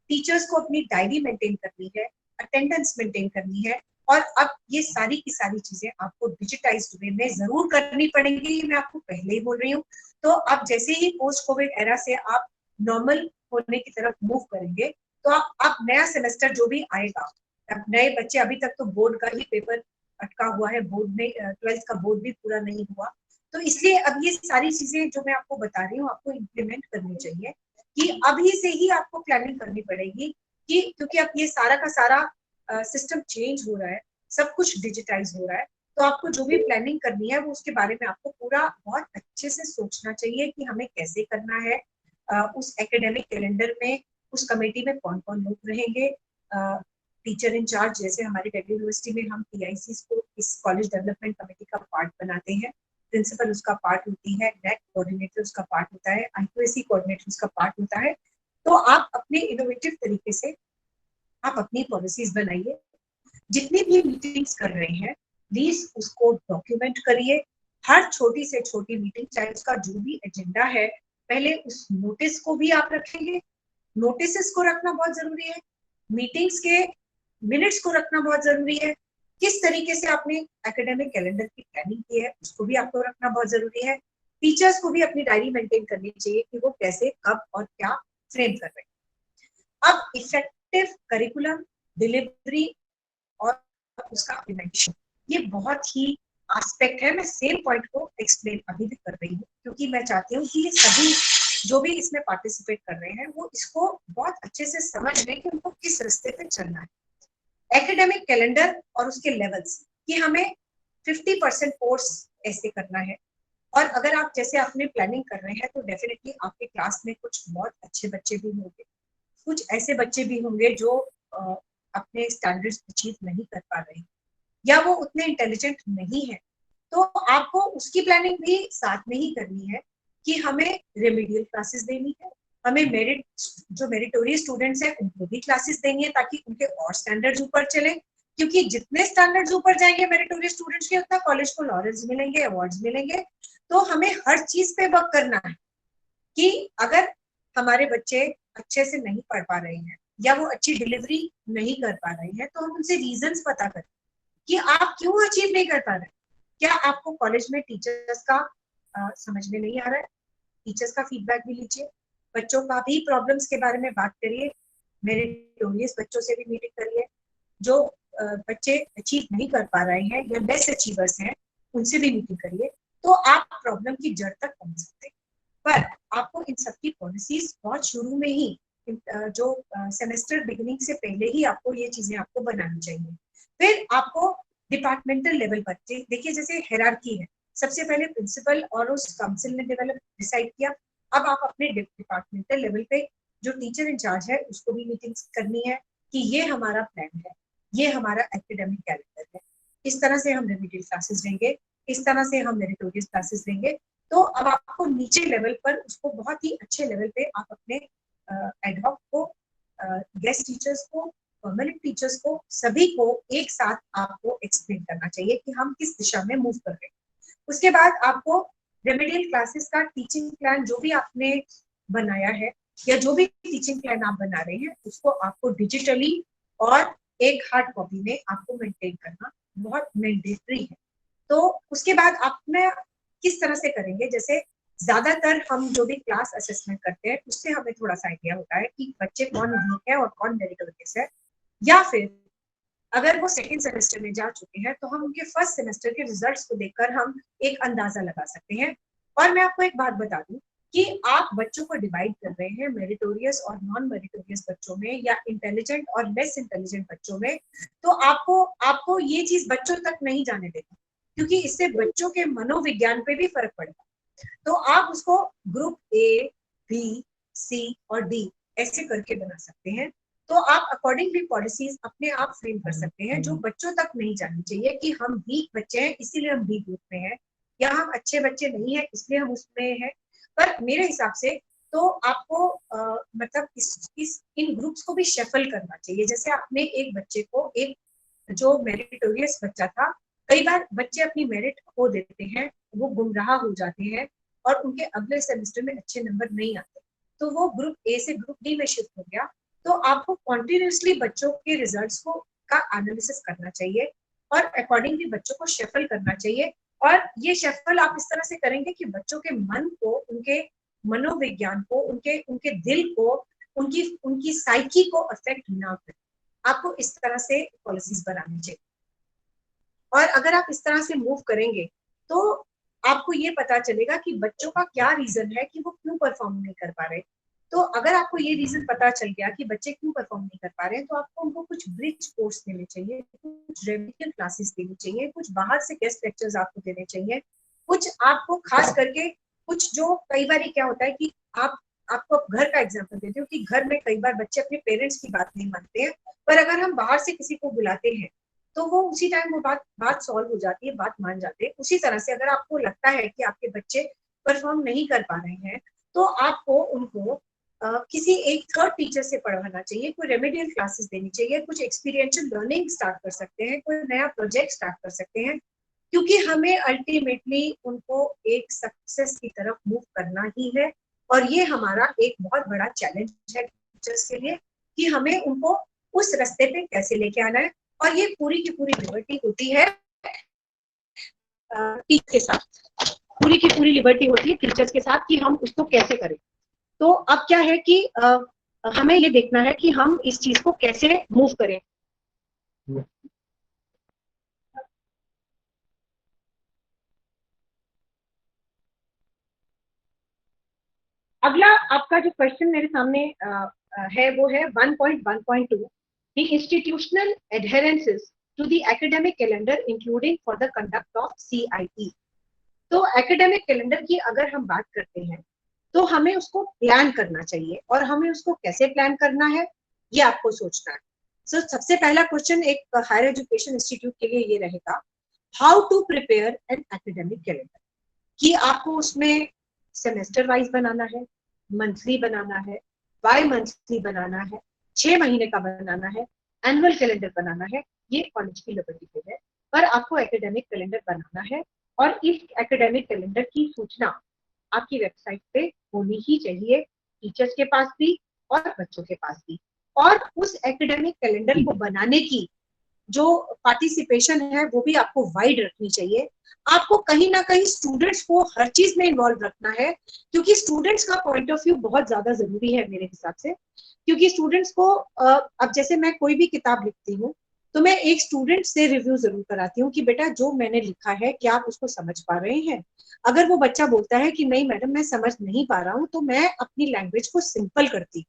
Speaker 5: टीचर्स को अपनी डायरी मेंटेन करनी है, अटेंडेंस मेंटेन करनी है, और अब ये सारी की सारी चीजें आपको डिजिटाइज्ड वे में जरूर करनी पड़ेंगी, मैं आपको पहले ही बोल रही हूँ। तो अब जैसे ही पोस्ट कोविड एरा से आप नॉर्मल होने की तरफ मूव करेंगे, तो आप नया सेमेस्टर जो भी आएगा, अब नए बच्चे, अभी तक तो बोर्ड का ही पेपर अटका हुआ है, बोर्ड में 12th का बोर्ड भी पूरा नहीं हुआ, तो इसलिए अब ये सारी चीजें जो मैं आपको बता रही हूँ आपको इम्प्लीमेंट करनी चाहिए, कि अभी से ही आपको प्लानिंग करनी पड़ेगी, कि क्योंकि अब ये सारा का सारा सिस्टम चेंज हो रहा है, सब कुछ डिजिटाइज हो रहा है, तो आपको जो भी प्लानिंग करनी है वो उसके बारे में आपको पूरा बहुत अच्छे से सोचना चाहिए कि हमें कैसे करना है। उस एकेडमिक कैलेंडर में उस कमेटी में कौन कौन लोग रहेंगे, टीचर इंचार्ज, जैसे हमारी दिल्ली यूनिवर्सिटी में हम PICs को इस कॉलेज डेवलपमेंट कमेटी का पार्ट बनाते हैं, प्रिंसिपल उसका पार्ट होती है, नेट कोऑर्डिनेटर उसका पार्ट होता है, IQAC कोऑर्डिनेटर उसका पार्ट होता है। तो आप अपने इनोवेटिव तरीके से आप अपनी पॉलिसीज बनाइए, जितनी भी मीटिंग्स कर रहे हैं प्लीज उसको डॉक्यूमेंट करिए, हर छोटी से छोटी मीटिंग, चाहे उसका जो भी एजेंडा है, पहले उस नोटिस को भी आप रखेंगे, नोटिस को रखना बहुत जरूरी है, मीटिंग्स के मिनट्स को रखना बहुत जरूरी है, किस तरीके से आपने एकेडमिक कैलेंडर की प्लानिंग की है उसको भी आपको रखना बहुत जरूरी है, टीचर्स को भी अपनी डायरी मेंटेन करनी चाहिए कि वो कैसे, कब और क्या फ्रेम कर रहे हैं। अब इफेक्टिव करिकुलम डिलीवरी और उसका इम्प्लीमेंटेशन, ये बहुत ही एस्पेक्ट है, मैं सेम पॉइंट को एक्सप्लेन अभी भी कर रही हूँ, क्योंकि मैं चाहती हूँ कि ये सभी जो भी इसमें पार्टिसिपेट कर रहे हैं वो इसको बहुत अच्छे से समझ लें कि उनको किस रास्ते पे चलना है। एकेडमिक कैलेंडर और उसके लेवल्स, कि हमें 50% कोर्स ऐसे करना है, और अगर आप जैसे अपने प्लानिंग कर रहे हैं तो डेफिनेटली आपके क्लास में कुछ बहुत अच्छे बच्चे भी होंगे, कुछ ऐसे बच्चे भी होंगे जो अपने स्टैंडर्ड्स अचीव नहीं कर पा रहे हैं या वो उतने इंटेलिजेंट नहीं है, तो आपको उसकी प्लानिंग भी साथ में ही करनी है कि हमें रेमेडियल क्लासेस देनी है, हमें जो मेरिटोरियस स्टूडेंट्स हैं उनको भी क्लासेस देनी है ताकि उनके और स्टैंडर्ड्स ऊपर चले, क्योंकि जितने स्टैंडर्ड्स ऊपर जाएंगे मेरिटोरियस स्टूडेंट्स के, उतना कॉलेज को लॉरेंस मिलेंगे, अवार्ड्स मिलेंगे। तो हमें हर चीज पे वर्क करना है कि अगर हमारे बच्चे अच्छे से नहीं पढ़ पा रहे हैं या वो अच्छी डिलीवरी नहीं कर पा रहे हैं, तो हम उनसे रीजंस पता करें कि आप क्यों अचीव नहीं कर पा रहे, क्या आपको कॉलेज में टीचर्स का समझ में नहीं आ रहा है, टीचर्स का फीडबैक भी लीजिए, बच्चों का भी प्रॉब्लम्स के बारे में बात करिए, मेरिटोरियस बच्चों से भी मीटिंग करिए, जो बच्चे अचीव नहीं कर पा रहे हैं या लेस अचीवर्स हैं उनसे भी मीटिंग करिए, तो आप प्रॉब्लम की जड़ तक पहुंच सकते हैं। पर आपको इन सबकी पॉलिसीज बहुत शुरू में ही, जो सेमेस्टर बिगिनिंग से पहले ही आपको ये चीजें आपको बनानी चाहिए। फिर आपको डिपार्टमेंटल लेवल पर देखिए, जैसे हायरार्की है, सबसे पहले प्रिंसिपल और उस काउंसिल ने डिसाइड किया, अब आप अपने डिपार्टमेंटल लेवल पे जो टीचर इंचार्ज है उसको भी मीटिंग्स करनी है कि ये हमारा प्लान है, ये हमारा एकेडमिक कैलेंडर है, इस तरह से हम रेमेडियल क्लासेस देंगे, इस तरह से हम मेरिटोरियस क्लासेस देंगे। तो अब आपको नीचे लेवल पर उसको बहुत ही अच्छे लेवल पे आप अपने एडहॉक को, गेस्ट टीचर्स को, परमानेंट टीचर्स को, सभी को एक साथ आपको एक्सप्लेन करना चाहिए कि हम किस दिशा में मूव कर रहे हैं। उसके बाद आपको रेमेडियल क्लासेस का टीचिंग प्लान जो भी आपने बनाया है या जो भी टीचिंग प्लान आप बना रहे हैं उसको आपको डिजिटली और एक हार्ड कॉपी में आपको मेंटेन करना बहुत मैंडेटरी है। तो उसके बाद आपने किस तरह से करेंगे, जैसे ज्यादातर हम जो भी क्लास असेसमेंट करते हैं उससे हमें थोड़ा सा आइडिया होता है कि बच्चे कौन वीक है और कौन मेरिटोरियस है, या फिर अगर वो सेकंड सेमेस्टर में जा चुके हैं तो हम उनके फर्स्ट सेमेस्टर के रिजल्ट्स को देखकर हम एक अंदाजा लगा सकते हैं। और मैं आपको एक बात बता दूं कि आप बच्चों को डिवाइड कर रहे हैं मेरिटोरियस और नॉन मेरिटोरियस बच्चों में या इंटेलिजेंट और लेस इंटेलिजेंट बच्चों में, तो आपको ये चीज बच्चों तक नहीं जाने देगा, क्योंकि इससे बच्चों के मनोविज्ञान पे भी फर्क पड़ेगा। तो आप उसको ग्रुप A, B, C और D ऐसे करके बना सकते हैं। तो आप अकॉर्डिंगली पॉलिसीज अपने आप फ्रेम कर सकते हैं जो बच्चों तक नहीं जानी चाहिए कि हम वीक बच्चे हैं इसीलिए हम बी ग्रुप में हैं, या हम अच्छे बच्चे नहीं है इसलिए हम उसमें हैं। पर मेरे हिसाब से तो आपको मतलब इन ग्रुप्स को भी शफल करना चाहिए। जैसे आपने एक बच्चे को, एक जो मेरिटोरियस बच्चा था, कई बार बच्चे अपनी मेरिट खो देते हैं, वो गुमराह हो जाते हैं और उनके अगले सेमेस्टर में अच्छे नंबर नहीं आते, तो वो ग्रुप A से ग्रुप D में शिफ्ट हो गया, तो आपको कॉन्टिन्यूसली बच्चों के रिजल्ट्स को का एनालिसिस करना चाहिए और अकॉर्डिंगली बच्चों को शेफल करना चाहिए। और ये शेफल आप इस तरह से करेंगे कि बच्चों के मन को, उनके मनोविज्ञान को, उनके उनके दिल को, उनकी उनकी साइकी को अफेक्ट ना करे। आपको इस तरह से पॉलिसीज बनानी चाहिए। और अगर आप इस तरह से मूव करेंगे तो आपको ये पता चलेगा कि बच्चों का क्या रीजन है कि वो क्यों परफॉर्म नहीं कर पा रहे। तो अगर आपको ये रीजन पता चल गया कि बच्चे क्यों परफॉर्म नहीं कर पा रहे हैं, तो आपको उनको कुछ ब्रिज कोर्स देने चाहिए, कुछ रेमिडियल क्लासेस देनी चाहिए, कुछ बाहर से गेस्ट लेक्चर्स आपको देने चाहिए, कुछ आपको खास करके कुछ जो कई बार क्या होता है कि आपको घर का एग्जाम्पल देती हूँ कि घर में कई बार बच्चे अपने पेरेंट्स की बात नहीं मानते हैं, पर अगर हम बाहर से किसी को बुलाते हैं तो वो उसी टाइम वो बात सॉल्व हो जाती है, बात मान जाते हैं। उसी तरह से अगर आपको लगता है कि आपके बच्चे परफॉर्म नहीं कर पा रहे हैं, तो आपको उनको किसी एक थर्ड टीचर से पढ़वाना चाहिए, कोई रेमेडियल क्लासेस देनी चाहिए, कुछ एक्सपीरियंशियल लर्निंग स्टार्ट कर सकते हैं, कोई नया प्रोजेक्ट स्टार्ट कर सकते हैं, क्योंकि हमें अल्टीमेटली उनको एक सक्सेस की तरफ मूव करना ही है। और ये हमारा एक बहुत बड़ा चैलेंज है टीचर्स के लिए कि हमें उनको उस रास्ते पे कैसे लेके आना है। और ये पूरी की पूरी लिबर्टी होती है टीचर के साथ, पूरी की पूरी लिबर्टी होती है टीचर्स के साथ कि हम उसको कैसे करें। तो अब क्या है कि हमें ये देखना है कि हम इस चीज को कैसे मूव करें। अगला आपका जो क्वेश्चन मेरे सामने है वो है 1.1.2 the institutional adherences to the academic calendar including for the conduct of CIE। तो एकेडमिक कैलेंडर की अगर हम बात करते हैं तो हमें उसको प्लान करना चाहिए, और हमें उसको कैसे प्लान करना है ये आपको सोचना है। सो सबसे पहला क्वेश्चन एक हायर एजुकेशन इंस्टीट्यूट के लिए ये रहेगा, how to prepare an academic calendar, कि आपको उसमें सेमेस्टर वाइज बनाना है, मंथली बनाना है, बाय मंथली बनाना है, 6 महीने का बनाना है, एनुअल कैलेंडर बनाना है। ये कॉलेज की लिबर्टी पे है, पर आपको एकेडमिक कैलेंडर बनाना है। और इस एकेडमिक कैलेंडर की सूचना आपकी वेबसाइट पे होनी ही चाहिए, टीचर्स के पास भी और बच्चों के पास भी। और उस एकेडमिक कैलेंडर को बनाने की जो पार्टिसिपेशन है वो भी आपको वाइड रखनी चाहिए। आपको कहीं ना कहीं स्टूडेंट्स को हर चीज में इन्वॉल्व रखना है, क्योंकि स्टूडेंट्स का पॉइंट ऑफ व्यू बहुत ज्यादा जरूरी है मेरे हिसाब से। क्योंकि स्टूडेंट्स को अब जैसे मैं कोई भी किताब लिखती हूँ तो मैं एक स्टूडेंट से रिव्यू जरूर कराती हूँ कि बेटा जो मैंने लिखा है क्या आप उसको समझ पा रहे हैं। अगर वो बच्चा बोलता है कि नहीं मैडम मैं समझ नहीं पा रहा हूँ, तो मैं अपनी लैंग्वेज को सिंपल करती हूँ।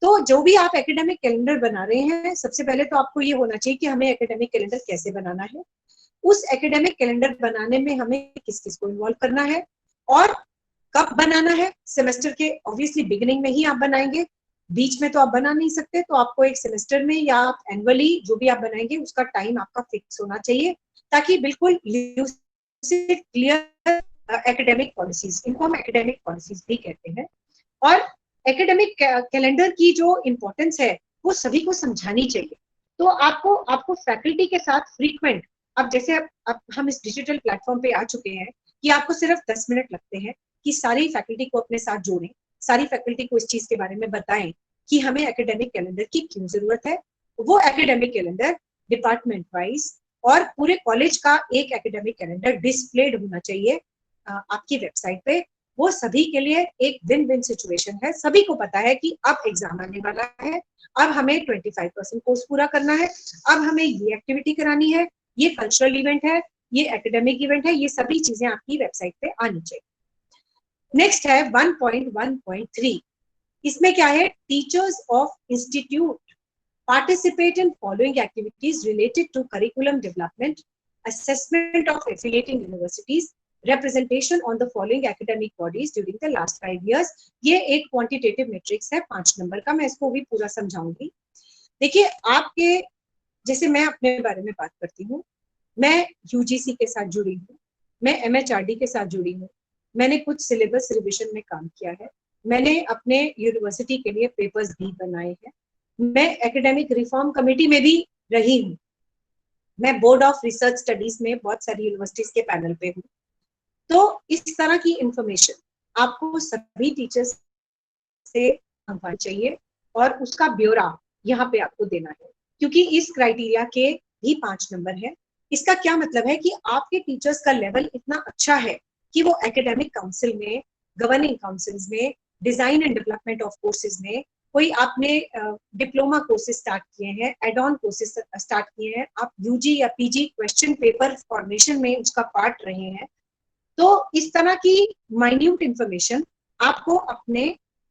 Speaker 5: तो जो भी आप एकेडमिक कैलेंडर बना रहे हैं, सबसे पहले तो आपको ये होना चाहिए कि हमें एकेडमिक कैलेंडर कैसे बनाना है, उस एकेडमिक कैलेंडर बनाने में हमें किस किस को इन्वॉल्व करना है और कब बनाना है। सेमेस्टर के ऑब्वियसली बिगिनिंग में ही आप बनाएंगे, बीच में तो आप बना नहीं सकते, तो आपको एक सेमेस्टर में या आप एनुअली जो भी आप बनाएंगे उसका टाइम आपका फिक्स होना चाहिए, ताकि बिल्कुल क्लियर एकेडमिक पॉलिसीज, इनको हम एकेडमिक पॉलिसीज भी कहते हैं। और एकेडमिक कैलेंडर की जो इम्पोर्टेंस है वो सभी को समझानी चाहिए। तो आपको फैकल्टी के साथ फ्रीक्वेंट, अब जैसे अब हम इस डिजिटल प्लेटफॉर्म पे आ चुके हैं कि आपको सिर्फ 10 मिनट लगते हैं कि सारी फैकल्टी को अपने साथ जोड़ें, सारी फैकल्टी को इस चीज के बारे में बताएं कि हमें एकेडमिक कैलेंडर की क्यों जरूरत है। वो एकेडमिक कैलेंडर डिपार्टमेंट वाइज और पूरे कॉलेज का एक एकेडमिक कैलेंडर डिस्प्लेड होना चाहिए आपकी वेबसाइट पे। वो सभी के लिए एक विन विन सिचुएशन है। सभी को पता है कि अब एग्जाम आने वाला है, अब हमें 25% कोर्स पूरा करना है, अब हमें ये एक्टिविटी करानी है, ये कल्चरल इवेंट है, ये एकेडमिक इवेंट है, ये सभी चीजें आपकी वेबसाइट पे आनी चाहिए। नेक्स्ट है 1.1.3। इसमें क्या है, teachers of institute participate in following activities related to curriculum development, assessment of affiliating universities, representation on the following academic bodies during the last 5 years। ये एक क्वांटिटेटिव मैट्रिक्स है 5 नंबर का, मैं इसको भी पूरा समझाऊंगी। देखिए आपके, जैसे मैं अपने बारे में बात करती हूँ, मैं यूजीसी के साथ जुड़ी हूँ, मैं एमएचआरडी के साथ जुड़ी हूँ, मैंने कुछ सिलेबस रिविजन में काम किया है, मैंने अपने यूनिवर्सिटी के लिए पेपर्स भी बनाए हैं, मैं एकेडमिक रिफॉर्म कमेटी में भी रही हूँ, मैं बोर्ड ऑफ रिसर्च स्टडीज में बहुत सारी यूनिवर्सिटीज के पैनल पे हूँ। तो इस तरह की इंफॉर्मेशन आपको सभी टीचर्स से मंगवानी चाहिए। और उसका ब्यौरा यहाँ पे आपको देना है, क्योंकि इस क्राइटेरिया के भी 5 नंबर है। इसका क्या मतलब है कि आपके टीचर्स का लेवल इतना अच्छा है कि वो एकेडमिक काउंसिल में, गवर्निंग काउंसिल्स में, design and development of courses में, कोई आपने डिप्लोमा कोर्सेज स्टार्ट किए हैं, एड ऑन कोर्सेज स्टार्ट किए हैं, आप यूजी या पीजी क्वेश्चन पेपर फॉर्मेशन में उसका पार्ट रहे हैं, तो इस तरह की माइन्यूट इंफॉर्मेशन आपको अपने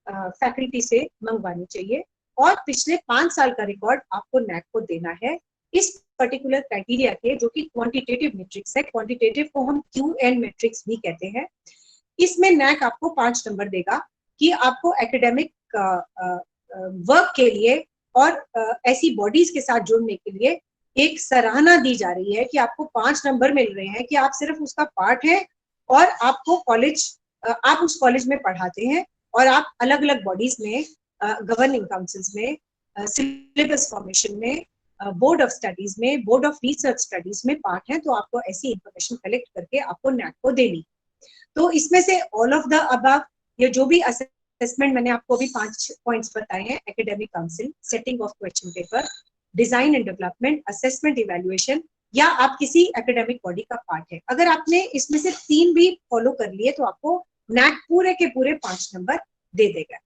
Speaker 5: फैकल्टी से मंगवानी चाहिए और पिछले 5 साल का रिकॉर्ड आपको नैक को देना है इस पर्टिकुलर क्राइटेरिया के, जो कि क्वांटिटेटिव मैट्रिक्स है। क्वांटिटेटिव को हम QN मैट्रिक्स भी कहते हैं। इसमें नैक आपको 5 नंबर देगा कि आपको एकेडमिक वर्क के लिए और ऐसी बॉडीज के साथ जुड़ने के लिए एक सराहना दी जा रही है कि आपको 5 नंबर मिल रहे हैं कि आप सिर्फ उसका पार्ट है और आपको कॉलेज, आप उस कॉलेज में पढ़ाते हैं और आप अलग अलग बॉडीज में, गवर्निंग काउंसिल्स में, सिलेबस फॉर्मेशन में, बोर्ड ऑफ स्टडीज में, बोर्ड ऑफ रिसर्च स्टडीज में पार्ट है, तो आपको ऐसी इंफॉर्मेशन कलेक्ट करके आपको नैक को देनी। तो इसमें से ऑल ऑफ द अबव, ये जो भी असेसमेंट मैंने आपको अभी 5 पॉइंट्स बताए हैं, academic council, setting of question paper, design and development, assessment evaluation, या आप किसी एकेडमिक बॉडी का पार्ट है, अगर आपने इसमें से 3 भी फॉलो कर लिए तो आपको नैक पूरे के पूरे 5 नंबर दे देगा।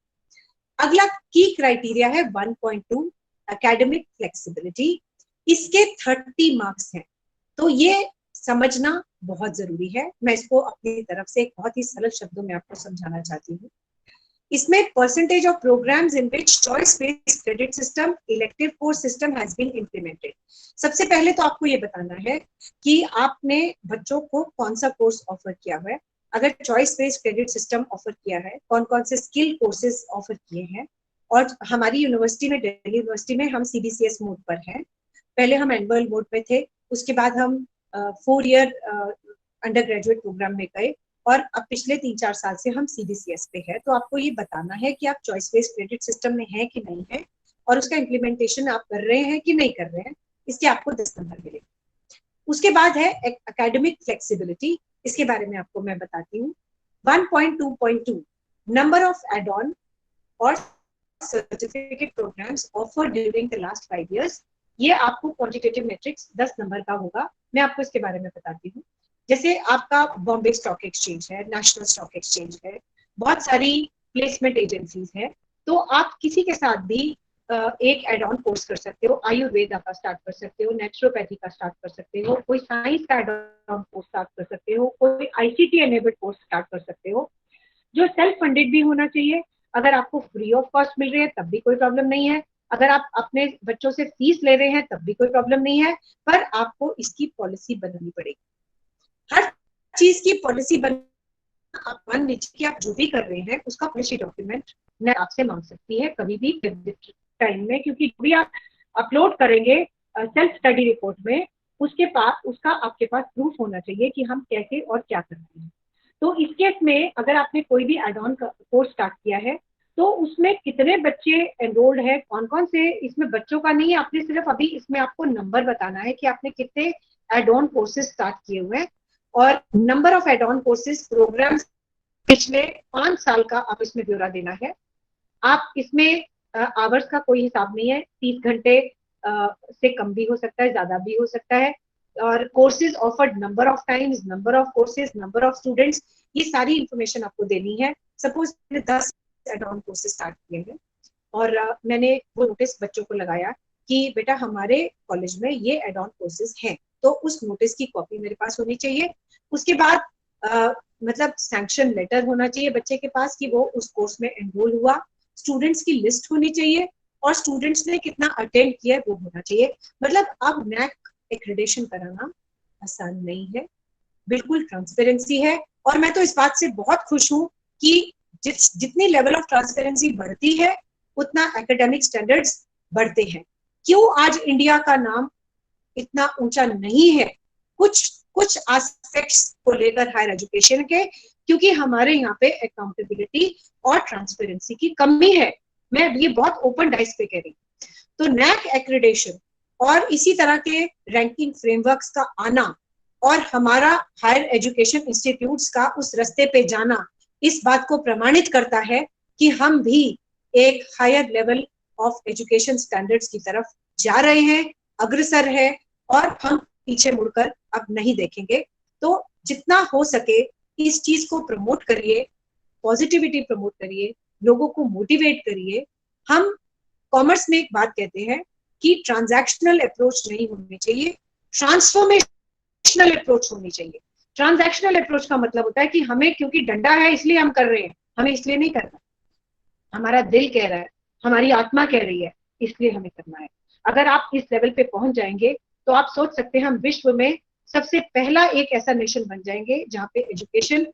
Speaker 5: अगला की क्राइटेरिया है 1.2 एकेडमिक फ्लेक्सिबिलिटी। इसके 30 मार्क्स हैं, तो ये समझना बहुत जरूरी है। मैं इसको अपनी तरफ से एक बहुत ही सरल शब्दों में आपको समझाना चाहती हूँ। इसमें percentage of programmes in which choice based credit system, elective course system has been implemented. सबसे पहले तो आपको ये बताना है कि आपने बच्चों को कौन सा कोर्स ऑफर किया हुआ है। अगर choice based credit system offer किया है, कौन कौन से स्किल कोर्सेज ऑफर किए हैं। और हमारी यूनिवर्सिटी में, दिल्ली यूनिवर्सिटी में हम CBCS मोड पर हैं। पहले हम एनुअल मोड पे थे, उसके बाद हम 4 ईयर अंडर ग्रेजुएट प्रोग्राम में गए और अब पिछले 3-4 साल से हम CBCS पे है। तो आपको ये बताना है कि आप चॉइस बेस्ड क्रेडिट सिस्टम में है कि नहीं है और उसका इम्प्लीमेंटेशन आप कर रहे हैं कि नहीं कर रहे हैं। इसके आपको 10 नंबर मिलेंगे। उसके बाद है एकेडमिक फ्लेक्सिबिलिटी, इसके बारे में आपको मैं बताती हूँ। 1.2.2 नंबर ऑफ एड ऑन और certificate programmes offered during the last 5 years। ये आपको क्वांटिटेटिव मैट्रिक्स 10 नंबर का होगा। मैं आपको इसके बारे में बताती हूँ। जैसे आपका बॉम्बे स्टॉक एक्सचेंज है, नेशनल स्टॉक एक्सचेंज है, बहुत सारी प्लेसमेंट एजेंसीज है, तो आप किसी के साथ भी एक एड ऑन कोर्स कर सकते हो। आयुर्वेदा का स्टार्ट कर सकते हो, नेचुरोपैथी का स्टार्ट कर सकते हो, कोई साइंस का एड ऑन कोर्स स्टार्ट कर सकते हो, कोई ICT एनेबल्ड कोर्स स्टार्ट कर सकते हो, जो सेल्फ फंडेड भी होना चाहिए। अगर आपको फ्री ऑफ कॉस्ट मिल रही है तब भी कोई प्रॉब्लम नहीं है, अगर आप अपने बच्चों से फीस ले रहे हैं तब भी कोई प्रॉब्लम नहीं है, पर आपको इसकी पॉलिसी बनानी पड़ेगी। हर चीज की पॉलिसी बन, आप मान लीजिए कि आप जो भी कर रहे हैं उसका पॉलिसी डॉक्यूमेंट मैं आपसे मांग सकती है कभी भी टाइम में, क्योंकि भी आप अपलोड करेंगे सेल्फ स्टडी रिपोर्ट में, उसके पास उसका आपके पास प्रूफ होना चाहिए कि हम कैसे और क्या कर रहे हैं। तो इस केस में अगर आपने कोई भी एड ऑन कोर्स स्टार्ट किया है तो उसमें कितने बच्चे एनरोल्ड है, कौन कौन से, इसमें बच्चों का नहीं है, आपने सिर्फ अभी इसमें आपको नंबर बताना है कि आपने कितने एड ऑन कोर्सेज स्टार्ट किए हुए हैं और number of add on courses programmes पिछले 5 साल का आप इसमें ब्यौरा देना है। आप इसमें आवर्स का कोई हिसाब नहीं है, 30 घंटे से कम भी हो सकता है, ज्यादा भी हो सकता है। और courses offered, number of times, number of courses, number of students, ये सारी इंफॉर्मेशन आपको देनी है। सपोज मैंने 10 एड ऑन कोर्सेज स्टार्ट किए हैं और मैंने वो नोटिस बच्चों को लगाया कि बेटा हमारे कॉलेज में ये एड ऑन कोर्सेज हैं, तो उस नोटिस की कॉपी मेरे पास होनी चाहिए। उसके बाद मतलब सैंक्शन लेटर होना चाहिए बच्चे के पास कि वो उस कोर्स में एनरोल हुआ, स्टूडेंट्स की लिस्ट होनी चाहिए और स्टूडेंट्स ने कितना अटेंड किया वो होना चाहिए। मतलब अब नैक एक्रेडिटेशन कराना आसान नहीं है, बिल्कुल ट्रांसपेरेंसी है। और मैं तो इस बात से बहुत खुश हूँ कि जितनी लेवल ऑफ ट्रांसपेरेंसी बढ़ती है उतना एकेडमिक स्टैंडर्ड्स बढ़ते हैं। क्यों आज इंडिया का नाम इतना ऊंचा नहीं है कुछ एस्पेक्ट्स को लेकर हायर एजुकेशन के, क्योंकि हमारे यहाँ पे अकाउंटेबिलिटी और ट्रांसपेरेंसी की कमी है। मैं ये बहुत ओपन डाइस पे कह रही हूँ। तो नैक एक्रेडिटेशन और इसी तरह के रैंकिंग फ्रेमवर्क्स का आना और हमारा हायर एजुकेशन इंस्टीट्यूट्स का उस रास्ते पे जाना इस बात को प्रमाणित करता है कि हम भी एक higher level of education standards की तरफ जा रहे हैं, अग्रसर है, और हम पीछे मुड़कर अब नहीं देखेंगे। तो जितना हो सके इस चीज को प्रमोट करिए, पॉजिटिविटी प्रमोट करिए, लोगों को मोटिवेट करिए। हम कॉमर्स में एक बात कहते हैं कि ट्रांजैक्शनल अप्रोच नहीं होनी चाहिए, ट्रांसफॉर्मेशनल अप्रोच होनी चाहिए। ट्रांजैक्शनल अप्रोच का मतलब होता है कि हमें क्योंकि डंडा है इसलिए हम कर रहे हैं, हमें इसलिए नहीं करना, हमारा दिल कह रहा है, हमारी आत्मा कह रही है, इसलिए हमें करना है। अगर आप इस लेवल पे पहुंच जाएंगे तो आप सोच सकते हैं हम विश्व में सबसे पहला एक ऐसा नेशन बन जाएंगे जहाँ पे एजुकेशन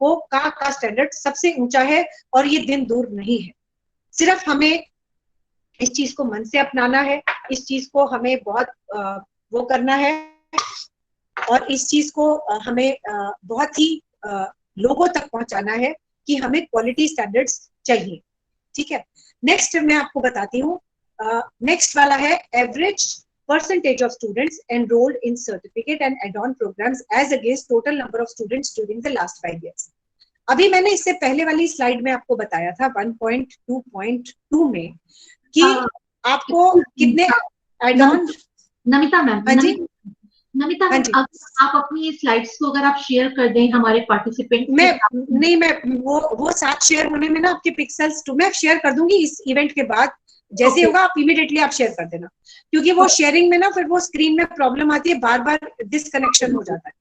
Speaker 5: का स्टैंडर्ड सबसे ऊंचा है, और ये दिन दूर नहीं है। सिर्फ हमें इस चीज को मन से अपनाना है, इस चीज को हमें बहुत वो करना है, और इस चीज को हमें बहुत ही लोगों तक पहुंचाना है कि हमें क्वालिटी स्टैंडर्ड्स चाहिए। ठीक है, नेक्स्ट मैं आपको बताती हूँ। नेक्स्ट वाला है average percentage of students enrolled in certificate and add-on programs as against total number of students during the last 5 years. अभी मैंने इससे पहले वाली स्लाइड में आपको बताया था 1.2.2 में कि आपको कितने एड ऑन।
Speaker 2: नमिता मैम,
Speaker 5: हाँ जी,
Speaker 2: नमिता
Speaker 5: हाँ
Speaker 2: मैम,
Speaker 5: जी।
Speaker 2: आप अपनी स्लाइड्स को अगर आप शेयर कर दें हमारे पार्टिसिपेंट
Speaker 5: मैं वो साथ शेयर होने में ना आपके पिक्सेल्स तो मैं शेयर कर दूंगी इस इवेंट के बाद, जैसे होगा आप इमीडिएटली आप शेयर कर देना, क्योंकि वो शेयरिंग में ना फिर वो स्क्रीन में प्रॉब्लम आती है, बार बार डिसकनेक्शन हो जाता है।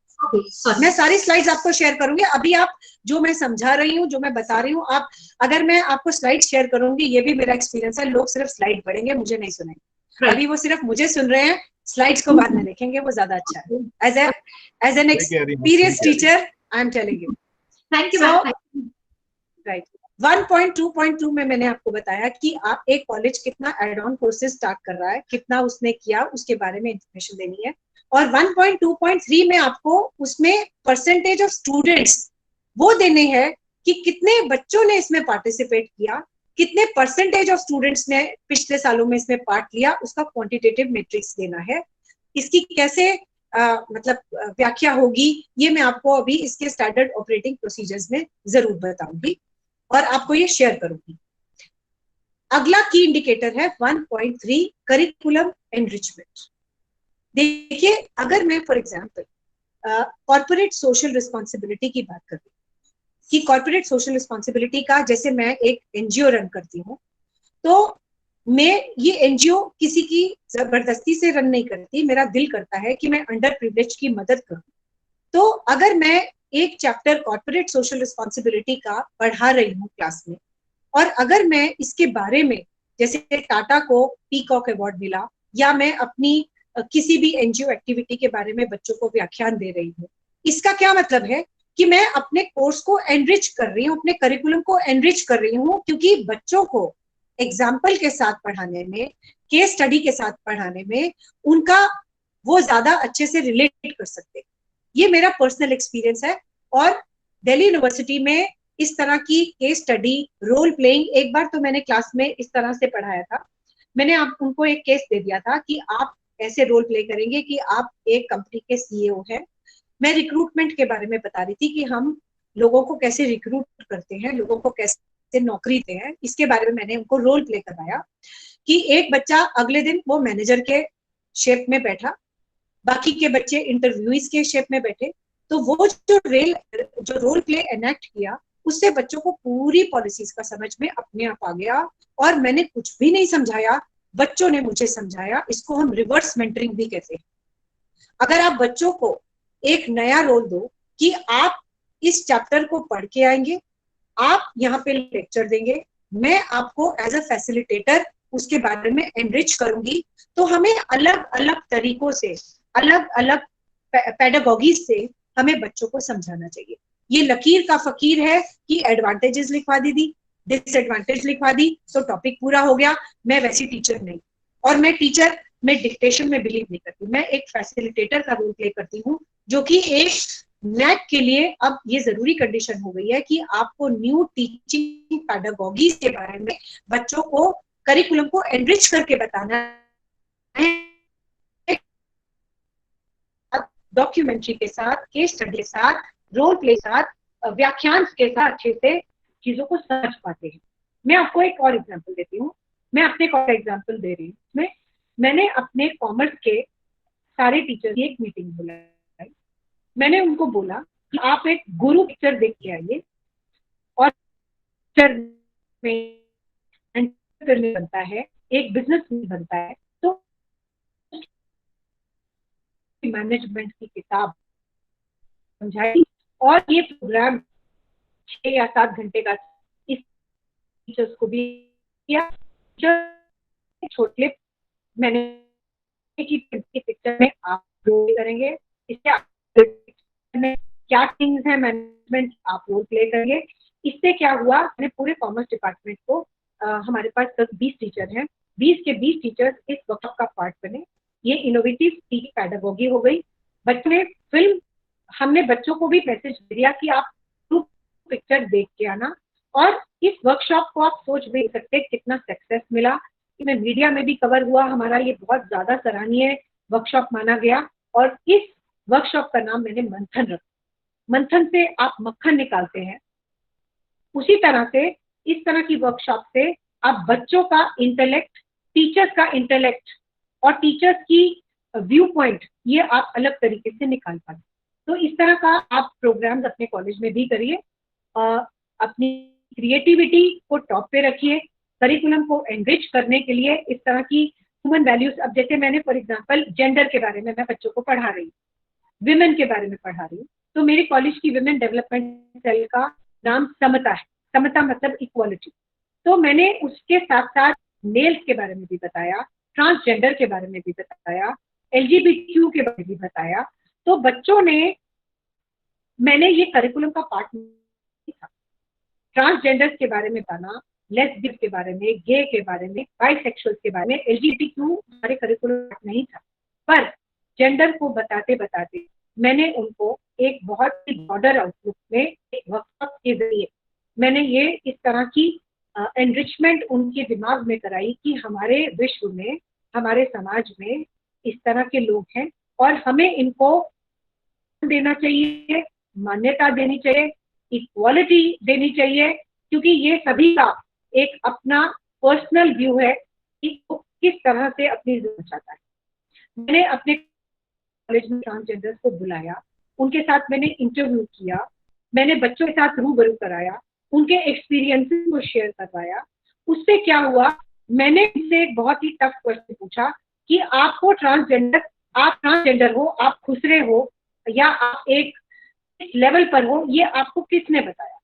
Speaker 5: मैं सारी स्लाइड्स आपको शेयर करूंगी। अभी आप जो मैं समझा रही हूँ, जो मैं बता रही हूँ, आप अगर मैं आपको स्लाइड शेयर करूंगी, ये भी मेरा एक्सपीरियंस है, लोग सिर्फ स्लाइड पढ़ेंगे, मुझे नहीं सुनेंगे। अभी वो सिर्फ मुझे सुन रहे हैं, स्लाइड्स को बाद में देखेंगे, वो ज्यादा अच्छा है। As an experience teacher I am telling you.
Speaker 2: Thank you ma'am.
Speaker 5: Right, 1.2.2 में मैंने आपको बताया कि आप एक कॉलेज कितना एड ऑन कोर्सेज स्टार्ट कर रहा है, कितना उसने किया, उसके बारे में इंफॉर्मेशन देनी है। और 1.2.3 में आपको उसमें परसेंटेज ऑफ स्टूडेंट्स वो देने हैं कि कितने बच्चों ने इसमें पार्टिसिपेट किया, कितने परसेंटेज ऑफ स्टूडेंट्स ने पिछले सालों में इसमें पार्ट लिया, उसका क्वांटिटेटिव मैट्रिक्स देना है। इसकी कैसे मतलब व्याख्या होगी, ये मैं आपको अभी इसके स्टैंडर्ड ऑपरेटिंग प्रोसीजर्स में जरूर बताऊंगी और आपको ये शेयर करूंगी। अगला की इंडिकेटर है 1.3 करिकुलम एनरिचमेंट। देखिए, अगर मैं for example corporate social responsibility की बात करती हूँ कि कॉर्पोरेट सोशल रिस्पॉन्सिबिलिटी का, जैसे मैं एक एनजीओ रन करती हूँ, तो मैं ये एनजीओ किसी की जबरदस्ती से रन नहीं करती, मेरा दिल करता है कि मैं अंडर प्रिविलेज की मदद करूं। तो अगर मैं एक चैप्टर कॉर्पोरेट सोशल रिस्पॉन्सिबिलिटी का पढ़ा रही हूँ क्लास में, और अगर मैं इसके बारे में, जैसे टाटा को पीकॉक अवार्ड मिला, या मैं अपनी किसी भी एनजीओ एक्टिविटी के बारे में बच्चों को व्याख्यान दे रही हूँ, इसका क्या मतलब है कि मैं अपने कोर्स को एनरिच कर रही हूँ, अपने करिकुलम को एनरिच कर रही हूँ, क्योंकि बच्चों को एग्जाम्पल के साथ पढ़ाने में, केस स्टडी के साथ पढ़ाने में उनका वो ज्यादा अच्छे से रिलेट कर सकते। ये मेरा पर्सनल एक्सपीरियंस है। और दिल्ली यूनिवर्सिटी में इस तरह की केस स्टडी, रोल प्लेइंग, एक बार तो मैंने क्लास में इस तरह से पढ़ाया था। मैंने आप उनको एक केस दे दिया था कि आप ऐसे रोल प्ले करेंगे कि आप एक कंपनी के सीईओ हैं। मैं रिक्रूटमेंट के बारे में बता रही थी कि हम लोगों को कैसे रिक्रूट करते हैं, लोगों को कैसे नौकरी देते हैं, इसके बारे में मैंने उनको रोल प्ले करवाया कि एक बच्चा अगले दिन वो मैनेजर के शेप में बैठा, बाकी के बच्चे इंटरव्यूइज के शेप में बैठे। तो वो जो रोल प्ले एनेक्ट किया, उससे बच्चों को पूरी पॉलिसीज का समझ में अपने आप आ गया, और मैंने कुछ भी नहीं समझाया, बच्चों ने मुझे समझाया। इसको हम रिवर्स मेंटरिंग भी कहते हैं। अगर आप बच्चों को एक नया रोल दो कि आप इस चैप्टर को पढ़ के आएंगे, आप यहाँ पे लेक्चर देंगे, मैं आपको एज अ फैसिलिटेटर उसके बारे में एनरिच करूंगी, तो हमें अलग अलग तरीकों से, अलग अलग पेडागॉगी से हमें बच्चों को समझाना चाहिए। ये लकीर का फकीर है कि एडवांटेजेस लिखवा दी, डिसएडवांटेज लिखवा दी तो टॉपिक पूरा हो गया। मैं वैसी टीचर नहीं, और मैं डिक्टेशन में बिलीव नहीं करती। मैं एक फैसिलिटेटर का रोल प्ले करती हूँ, जो कि एक नेक के लिए अब ये जरूरी कंडीशन हो गई है कि आपको न्यू टीचिंग पेडागॉगी के बारे में बच्चों को करिकुलम को एनरिच करके बताना है, डॉक्यूमेंट्री के साथ, केस स्टडी के साथ, रोल प्ले के साथ, व्याख्यान के साथ अच्छे से चीजों को समझ पाते हैं। मैं आपको एक और एग्जांपल देती हूँ।
Speaker 4: मैं अपने कॉलेज एग्जाम्पल दे रही हूँ। इसमें मैंने अपने कॉमर्स के सारे टीचर की एक मीटिंग बुलाई। मैंने उनको बोला कि आप एक गुरु पिक्चर देख के आइए और पिक्चर में बनता है, एक बिजनेस बनता है, तो मैनेजमेंट की किताब समझाई और ये प्रोग्राम 6 या 7 घंटे का इस टीचर्स को भी किया। छोटे मैंने की पिक्चर में आप रोल करेंगे, इससे में क्या थिंग्स है मैनेजमेंट आप रोल प्ले करेंगे। इससे क्या हुआ, मैंने पूरे कॉमर्स डिपार्टमेंट को हमारे पास 20 टीचर हैं, 20 के 20 टीचर्स इस वर्कशॉप का पार्ट बने। ये इनोवेटिव टीचिंग पैडागोगी हो गई। बच्चों ने फिल्म, हमने बच्चों को भी मैसेज दिया कि आप पिक्चर देख के आना। और इस वर्कशॉप को आप सोच भी सकते कितना सक्सेस मिला। इसमें मीडिया में भी कवर हुआ हमारा, ये बहुत ज्यादा सराहनीय वर्कशॉप माना गया। और इस वर्कशॉप का नाम मैंने मंथन रखा। मंथन से आप मक्खन निकालते हैं, उसी तरह से इस तरह की वर्कशॉप से आप बच्चों का इंटेलेक्ट, टीचर्स का इंटेलेक्ट और टीचर्स की व्यू पॉइंट, ये आप अलग तरीके से निकाल पाए। तो इस तरह का आप प्रोग्राम्स अपने कॉलेज में भी करिए। अपनी क्रिएटिविटी को टॉप पे रखिए। करिकुलम को एनरिच करने के लिए इस तरह की ह्यूमन वैल्यूज, अब जैसे मैंने फॉर एग्जांपल जेंडर के बारे में मैं बच्चों को पढ़ा रही हूँ, विमेन के बारे में पढ़ा रही हूँ, तो मेरे कॉलेज की विमेन डेवलपमेंट सेल का नाम समता है। समता मतलब इक्वालिटी। तो मैंने उसके साथ साथ मेल्स के बारे में भी बताया, ट्रांसजेंडर के बारे में भी बताया, LGBTQ के बारे में भी बताया। तो बच्चों ने, मैंने ये करिकुलम का पार्ट नहीं था, ट्रांसजेंडर्स के बारे में बताना, लेस्बियन के बारे में, गे के बारे में, बाइसेक्सुअल के बारे में, LGBTQ हमारे करिकुलम नहीं था। पर जेंडर को बताते बताते मैंने उनको एक बहुत ही ब्रॉडर आउटलुक में एक वर्कशॉप के जरिए मैंने ये इस तरह की एनरिचमेंट उनके दिमाग में कराई कि हमारे विश्व में, हमारे समाज में इस तरह के लोग हैं और हमें इनको देना चाहिए, मान्यता देनी चाहिए, इक्वालिटी देनी चाहिए, क्योंकि ये सभी का एक अपना पर्सनल व्यू है कि वो किस तरह से अपनी जिंदगी चाहता है। मैंने अपने कॉलेज में ट्रांसजेंडर्स को बुलाया, उनके साथ मैंने इंटरव्यू किया, मैंने बच्चों के साथ रूबरू कराया, उनके एक्सपीरियंसेस को शेयर करवाया। उससे क्या हुआ, मैंने इनसे एक बहुत ही टफ क्वेश्चन पूछा कि आपको ट्रांसजेंडर, आप ट्रांसजेंडर हो, आप खुसरे हो या आप एक इस लेवल पर हो, ये आपको किसने बताया।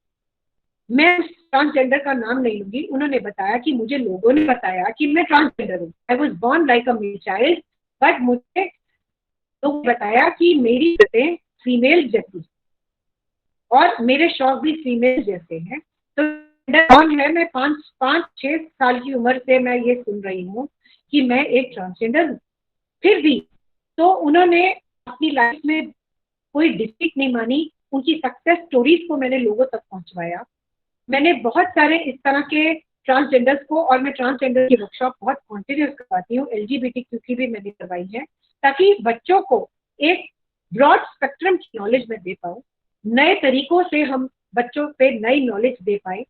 Speaker 4: मैं उस ट्रांसजेंडर का नाम नहीं लूंगी। उन्होंने बताया कि मुझे लोगों ने बताया कि मैं ट्रांसजेंडर हूँ, I was born like a male child, but मुझे लोग बताया कि मेरी बातें फीमेल जैसी और मेरे शौक भी फीमेल जैसे हैं। तो कौन है, मैं 5-6 साल की उम्र से मैं ये सुन रही हूँ कि मैं एक ट्रांसजेंडर हूँ। फिर भी तो उन्होंने अपनी लाइफ में कोई डिफीट नहीं मानी, उनकी सक्सेस स्टोरीज को मैंने लोगों तक पहुंचवाया। मैंने बहुत सारे इस तरह के ट्रांसजेंडर्स को, और मैं ट्रांसजेंडर की वर्कशॉप बहुत कॉन्टिन्यूस करवाती हूँ, LGBTQ की भी मैंने करवाई है, ताकि बच्चों को एक ब्रॉड स्पेक्ट्रम की नॉलेज में दे पाऊँ, नए तरीकों से हम बच्चों पे नई नॉलेज दे पाए।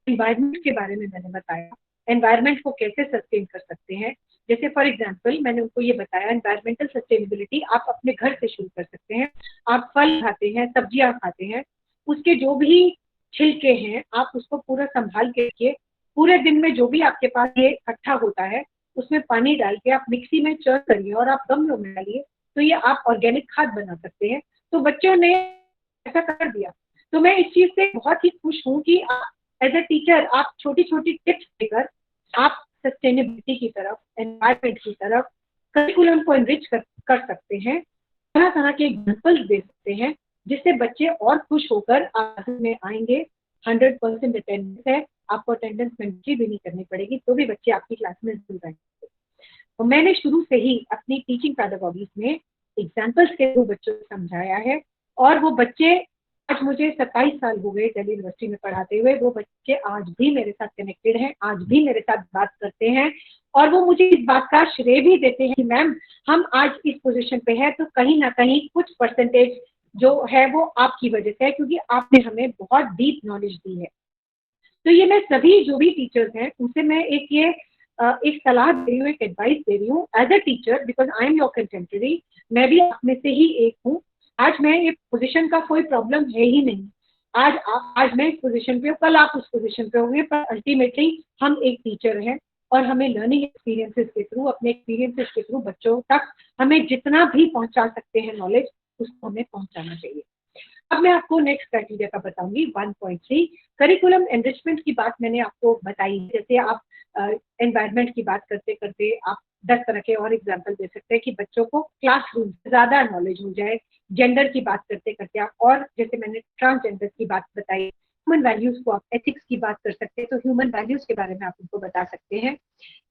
Speaker 4: एनवायरमेंट के बारे में मैंने बताया, एनवायरमेंट को कैसे सस्टेन कर सकते हैं। जैसे फॉर एग्जांपल मैंने उनको ये बताया, एनवायरमेंटल सस्टेनेबिलिटी आप अपने घर से शुरू कर सकते हैं। आप फल खाते हैं, सब्जियां खाते हैं, उसके जो भी छिलके हैं आप उसको पूरा संभाल के रखिए। पूरे दिन में जो भी आपके पास ये इकट्ठा होता है उसमें पानी डाल के आप मिक्सी में चर्न करिए और आप गमलों में डालिए, तो ये आप ऑर्गेनिक खाद बना सकते हैं। तो बच्चों ने ऐसा कर दिया। तो मैं इस चीज से बहुत ही खुश हूँ कि एज ए टीचर आप छोटी छोटी टिप्स देकर आप सस्टेनेबिलिटी की तरफ, एनवायरमेंट की तरफ करिकुलम को एनरिच कर सकते हैं, तरह तरह के एग्जाम्पल्स दे सकते हैं, जिससे बच्चे और खुश होकर क्लास में आएंगे। 100% अटेंडेंस है, आपको अटेंडेंस में एंट्री भी नहीं करनी पड़ेगी, तो भी बच्चे आपकी क्लास में जरूर आएंगे। तो मैंने शुरू से ही अपनी टीचिंग पैडागोजीज में एग्जाम्पल्स के थ्रू बच्चों को समझाया है, और वो बच्चे, आज मुझे 27 साल हो गए दिल्ली यूनिवर्सिटी में पढ़ाते हुए, वो बच्चे आज भी मेरे साथ कनेक्टेड हैं, आज भी मेरे साथ बात करते हैं, और वो मुझे इस बात का श्रेय भी देते हैं कि मैम हम आज इस पोजीशन पे है तो कहीं ना कहीं कुछ परसेंटेज जो है वो आपकी वजह से है, क्योंकि आपने हमें बहुत डीप नॉलेज दी है। तो ये मैं सभी जो भी टीचर्स हैं उनसे मैं एक ये एक सलाह दे रही हूँ, एक एडवाइस दे रही हूँ as a teacher, because I am your contemporary, मैं भी आप में से ही एक हूँ। आज मैं ये पोजीशन का कोई प्रॉब्लम है ही नहीं, आज मैं इस पोजीशन पे हूँ, कल आप उस पोजीशन पे होंगे, पर अल्टीमेटली हम एक टीचर हैं और हमें लर्निंग एक्सपीरियंसेस के थ्रू, अपने एक्सपीरियंसेस के थ्रू बच्चों तक हमें जितना भी पहुंचा सकते हैं नॉलेज, उसको हमें पहुंचाना चाहिए। अब मैं आपको नेक्स्ट क्राइटेरिया का बताऊंगी 1.3 करिकुलम एनरिचमेंट की बात मैंने आपको बताई। जैसे आप एनवायरनमेंट की बात करते करते आप 10 तरह के और एग्जाम्पल दे सकते हैं कि बच्चों को क्लासरूम से ज्यादा नॉलेज हो जाए। जेंडर की बात करते करते आप, और जैसे मैंने ट्रांसजेंडर की बात बताई, ह्यूमन वैल्यूज को आप एथिक्स की बात कर सकते हैं, तो ह्यूमन वैल्यूज के बारे में आप उनको बता सकते हैं।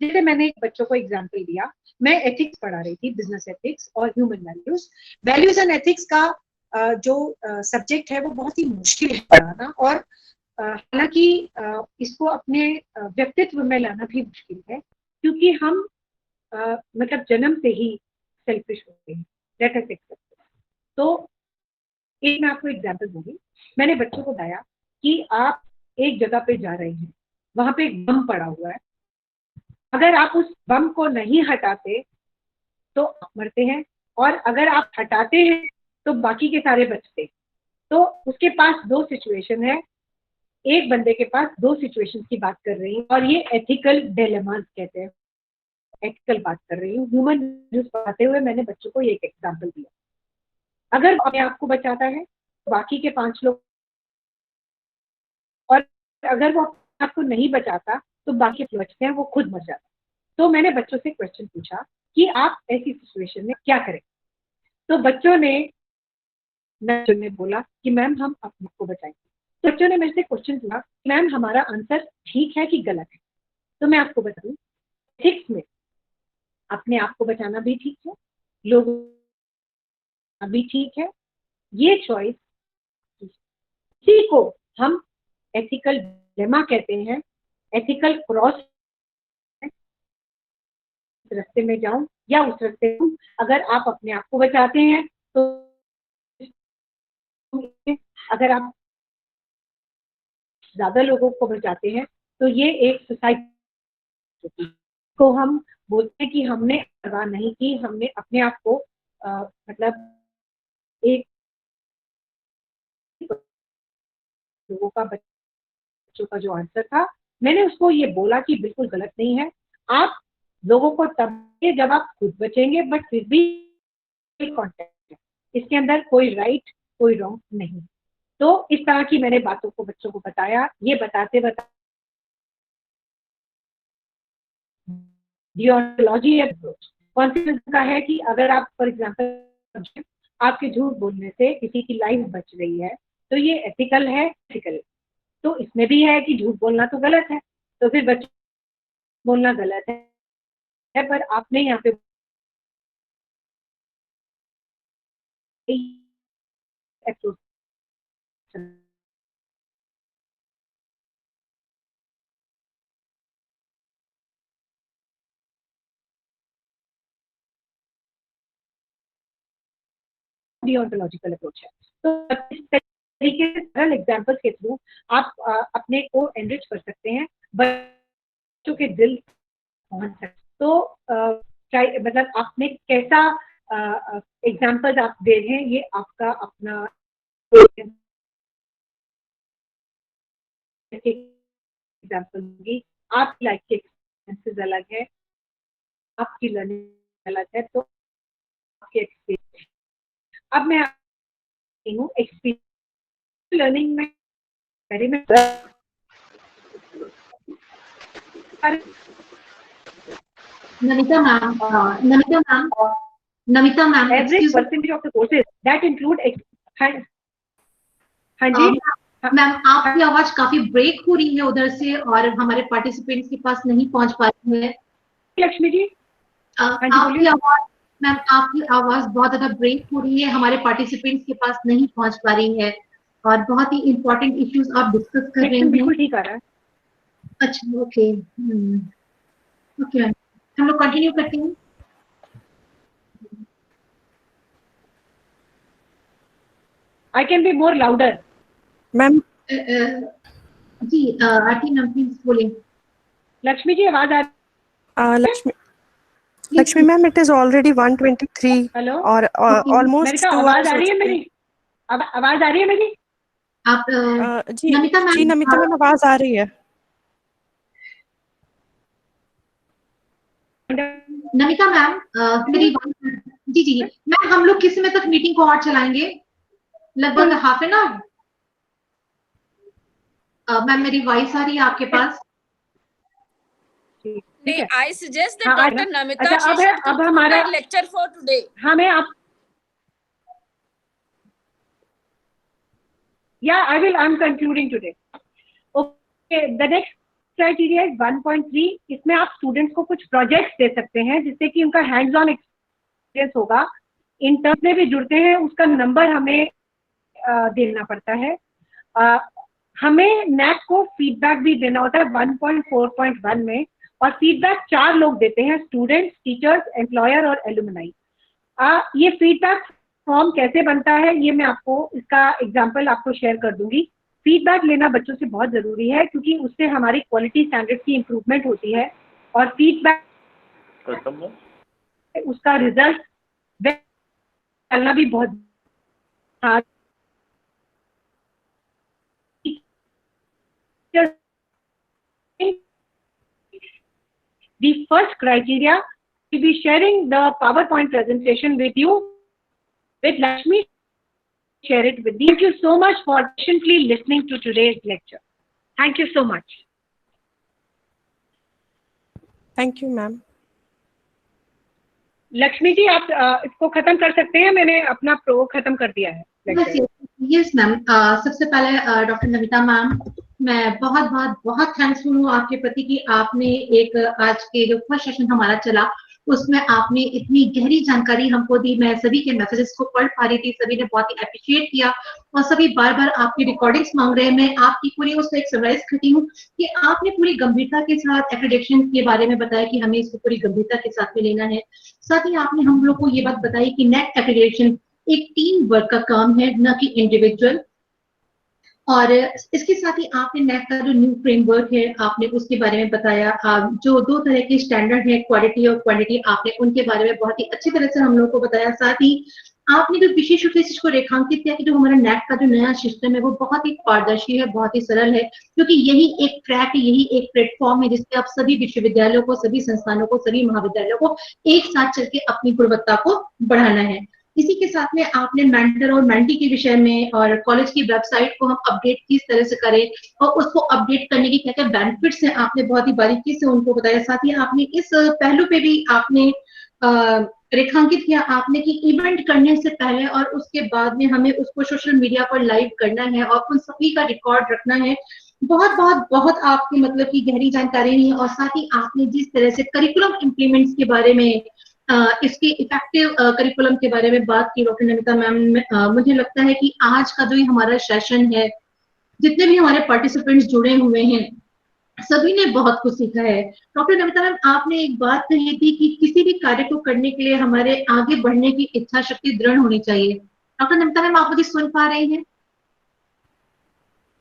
Speaker 4: जैसे मैंने बच्चों को एग्जाम्पल दिया, मैं एथिक्स पढ़ा रही थी, बिजनेस एथिक्स और human values. Values and ethics का जो सब्जेक्ट है वो बहुत ही मुश्किल है पढ़ाना, और हालांकि इसको अपने व्यक्तित्व में लाना भी मुश्किल है, क्योंकि हम मतलब जन्म से ही सेल्फिश होते हैं, लेट अस एक्सेप्ट। तो एक मैं आपको एग्जांपल दूंगी। मैंने बच्चों को बताया कि आप एक जगह पे जा रहे हैं, वहां पे एक बम पड़ा हुआ है, अगर आप उस बम को नहीं हटाते तो आप मरते हैं, और अगर आप हटाते हैं तो बाकी के सारे बचते। तो उसके पास दो सिचुएशन है, एक बंदे के पास दो सिचुएशन की बात कर रही हूँ, और ये एथिकल डिलेमास कहते हैं, एथिकल बात कर रही हूँ। ह्यूमन वैल्यूज पढ़ाते हुए मैंने बच्चों को ये एक एग्जाम्पल दिया। अगर वो अपने आप को बचाता है तो बाकी के 5 लोग, और अगर वो अपने आप को नहीं बचाता तो बाकी बचते हैं, वो खुद मर जाता है। तो मैंने बच्चों से क्वेश्चन पूछा कि आप ऐसी सिचुएशन में क्या करें। तो बच्चों ने बोला कि मैम हम अपने को बचाएंगे। तो बच्चों ने मेरे से क्वेश्चन पूछा, मैम हमारा आंसर ठीक है कि गलत है? तो मैं आपको बता दूं, एथिक्स में अपने आप को बचाना भी ठीक है, लोगों भी ठीक है, ये चॉइस इसी को हम एथिकल डिलेमा कहते हैं, एथिकल क्रॉस। रास्ते में जाऊं या उस रास्ते में, अगर आप अपने आप को बचाते हैं तो, अगर आप ज्यादा लोगों को बचाते हैं तो ये एक सोसाइटी को हम बोलते हैं कि हमने परवाह नहीं की, हमने अपने आप को मतलब एक लोगों का, बच्चों का जो आंसर था, मैंने उसको ये बोला कि बिल्कुल गलत नहीं है, आप लोगों को तब जब आप खुद बचेंगे, बट फिर भी कॉन्टेक्ट है, इसके अंदर कोई राइट कोई रॉन्ग नहीं। तो इस तरह की मैंने बातों को बच्चों को बताया। ये बताते बताते डियोंटोलॉजी अप्रोच कॉन्सिक्वेंस का है कि अगर आप फॉर एग्जांपल आपके झूठ बोलने से किसी की लाइफ बच रही है तो ये एथिकल है, एथिकल। तो इसमें भी है कि झूठ बोलना तो गलत है, तो फिर बच्चों बोलना गलत है, पर आपने यहाँ पे अप्रोच डियोंटोलॉजिकल अप्रोच है। तो इस तरीके से सरल एग्जांपल्स के थ्रू आप अपने को एनरिच कर सकते हैं, बच्चों के दिल पहुंच सकते। तो मतलब आपने कैसा एग्जांपल्स आप दे रहे हैं, ये आपका अपना एग्जांपल होगी। आपकी लाइफ के एक्सपीरियंसेस अलग है, आपकी लर्निंग अलग है, तो आपके एक्सपीरियंस। अब मैं हूँ एक्सपीरियंस लर्निंग में
Speaker 2: Namita ma'am
Speaker 4: average percentage of the courses that include. हाँ जी
Speaker 2: मैम, आपकी आवाज काफी ब्रेक हो रही है उधर से, और हमारे पार्टिसिपेंट्स के पास नहीं पहुंच पा रही है।
Speaker 4: लक्ष्मी जी
Speaker 2: आपकी आवाज, मैम आपकी आवाज बहुत ज्यादा ब्रेक हो रही है, हमारे पार्टिसिपेंट्स के पास नहीं पहुंच पा रही है, और बहुत ही इंपॉर्टेंट इश्यूज आप डिस्कस कर रहे हैं।
Speaker 4: बिल्कुल ठीक आ रहा है।
Speaker 2: अच्छा, ओके ओके, हम लोग कंटिन्यू करते हैं।
Speaker 4: I can be more louder
Speaker 6: ma'am.
Speaker 2: जी आरती मैम प्लीज बोलिए।
Speaker 4: लक्ष्मी जी आवाज आ
Speaker 6: Lakshmi ma'am, it is already 1:23
Speaker 4: hello,
Speaker 6: और ऑलमोस्ट
Speaker 4: मेरे को
Speaker 6: 2
Speaker 4: आवाज
Speaker 6: hours
Speaker 4: आ
Speaker 6: हो
Speaker 4: रही है
Speaker 6: चुके
Speaker 4: मेरी? आवाज आ रही है मेरी?
Speaker 2: आप
Speaker 6: हैं। जी
Speaker 2: नमिता
Speaker 6: जी
Speaker 2: मैम,
Speaker 6: नमिता मैम, आवाज आ रही है।
Speaker 2: नमिता मैम, मेरी जी जी मैम, हम लोग किस समय तक मीटिंग को और चलाएंगे? लगभग हाफ एन आवर। मैम, मेरी वॉइस आ रही है आपके पास?
Speaker 4: ठीक
Speaker 3: Hey,
Speaker 4: है।
Speaker 3: I suggest that
Speaker 4: हाँ,
Speaker 3: Dr. Namita,
Speaker 4: अच्छा,
Speaker 3: she should
Speaker 4: अब
Speaker 3: conclude
Speaker 4: हमारा,
Speaker 3: her lecture for today.
Speaker 4: हाँ मैं आप, yeah, I'm concluding today. Okay, the next criteria is 1.3. इसमें आप स्टूडेंट्स को कुछ प्रोजेक्ट्स दे सकते हैं जिससे कि उनका हैंड्स ऑन एक्सपीरियंस होगा। इंटर्न में भी जुड़ते हैं, उसका नंबर हमें देना पड़ता है। हमें नैक को फीडबैक भी देना होता है 1.4.1 में, और फीडबैक 4 लोग देते हैं, स्टूडेंट्स, टीचर्स, एम्प्लॉयर और एलुमनाई। ये फीडबैक फॉर्म कैसे बनता है ये मैं आपको इसका एग्जांपल आपको शेयर कर दूंगी। फीडबैक लेना बच्चों से बहुत जरूरी है क्योंकि उससे हमारी क्वालिटी स्टैंडर्ड की इम्प्रूवमेंट होती है, और फीडबैक उसका रिजल्ट डालना भी बहुत। The first criteria, to be sharing the PowerPoint presentation with you, with Lakshmi, share it with you. Thank you so much for patiently listening to today's lecture. Thank you so much.
Speaker 6: Thank you ma'am.
Speaker 4: Lakshmi ji, आप इसको खत्म कर सकते हैं, मैंने अपना pro खत्म कर दिया है lecture।
Speaker 2: यस मैम, सबसे पहले डॉक्टर नमिता मैम, मैं बहुत बहुत बहुत थैंक्सफुल हूँ आपके प्रति कि आपने एक आज के जो फर्स्ट सेशन हमारा चला उसमें आपने इतनी गहरी जानकारी हमको दी। मैं सभी के मैसेजेस को पढ़ पा रही थी, सभी ने बहुत ही अप्रिशिएट किया और सभी बार बार आपकी रिकॉर्डिंग्स मांग रहे हैं। मैं आपकी पूरी उसको एक समराइज करती हूँ कि आपने पूरी गंभीरता के साथ एक्रेडिटेशन के बारे में बताया कि हमें इसको पूरी गंभीरता के साथ में लेना है। साथ ही आपने हम लोग को ये बात बताई कि नेट एक्रेडिटेशन एक टीम वर्क का काम है, न कि इंडिविजुअल। और इसके साथ ही आपने नेट का जो न्यू फ्रेमवर्क है आपने उसके बारे में बताया। जो 2 तरह के स्टैंडर्ड है, क्वालिटी और क्वांटिटी, आपने उनके बारे में बहुत ही अच्छी तरह से हम लोग को बताया। साथ ही आपने जो विशेष रूप से इसको रेखांकित किया कि जो हमारा नेट का जो नया सिस्टम है वो बहुत ही पारदर्शी है, बहुत ही सरल है, क्योंकि यही एक ट्रैक है, यही एक प्लेटफॉर्म है जिससे आप सभी विश्वविद्यालयों को, सभी संस्थानों को, सभी महाविद्यालयों को एक साथ चल के अपनी गुणवत्ता को बढ़ाना है। इसी के साथ में आपने मेंटर और मेंटी के विषय में और कॉलेज की वेबसाइट को हम अपडेट किस तरह से करें और उसको अपडेट करने की क्या क्या बेनिफिट्स हैं आपने बहुत ही बारीकी से उनको बताया। साथ ही आपने इस पहलू पे भी आपने रेखांकित किया आपने कि इवेंट करने से पहले और उसके बाद में हमें उसको सोशल मीडिया पर लाइव करना है और उन सभी का रिकॉर्ड रखना है। बहुत बहुत बहुत आपकी मतलब की गहरी जानकारी नहीं है। और साथ ही आपने जिस तरह से करिकुलम इम्प्लीमेंट्स के बारे में इसके इफेक्टिव करिकुलम के बारे में बात की डॉक्टर नमिता मैम, मुझे लगता है कि आज का जो ये हमारा सेशन है, जितने भी हमारे पार्टिसिपेंट्स जुड़े हुए हैं सभी ने बहुत कुछ सीखा है। डॉक्टर नमिता मैम, आपने एक बात कही थी कि किसी भी कार्य को करने के लिए हमारे आगे बढ़ने की इच्छा शक्ति दृढ़ होनी चाहिए। डॉक्टर नमिता मैम, आप मुझे सुन पा रही हैं?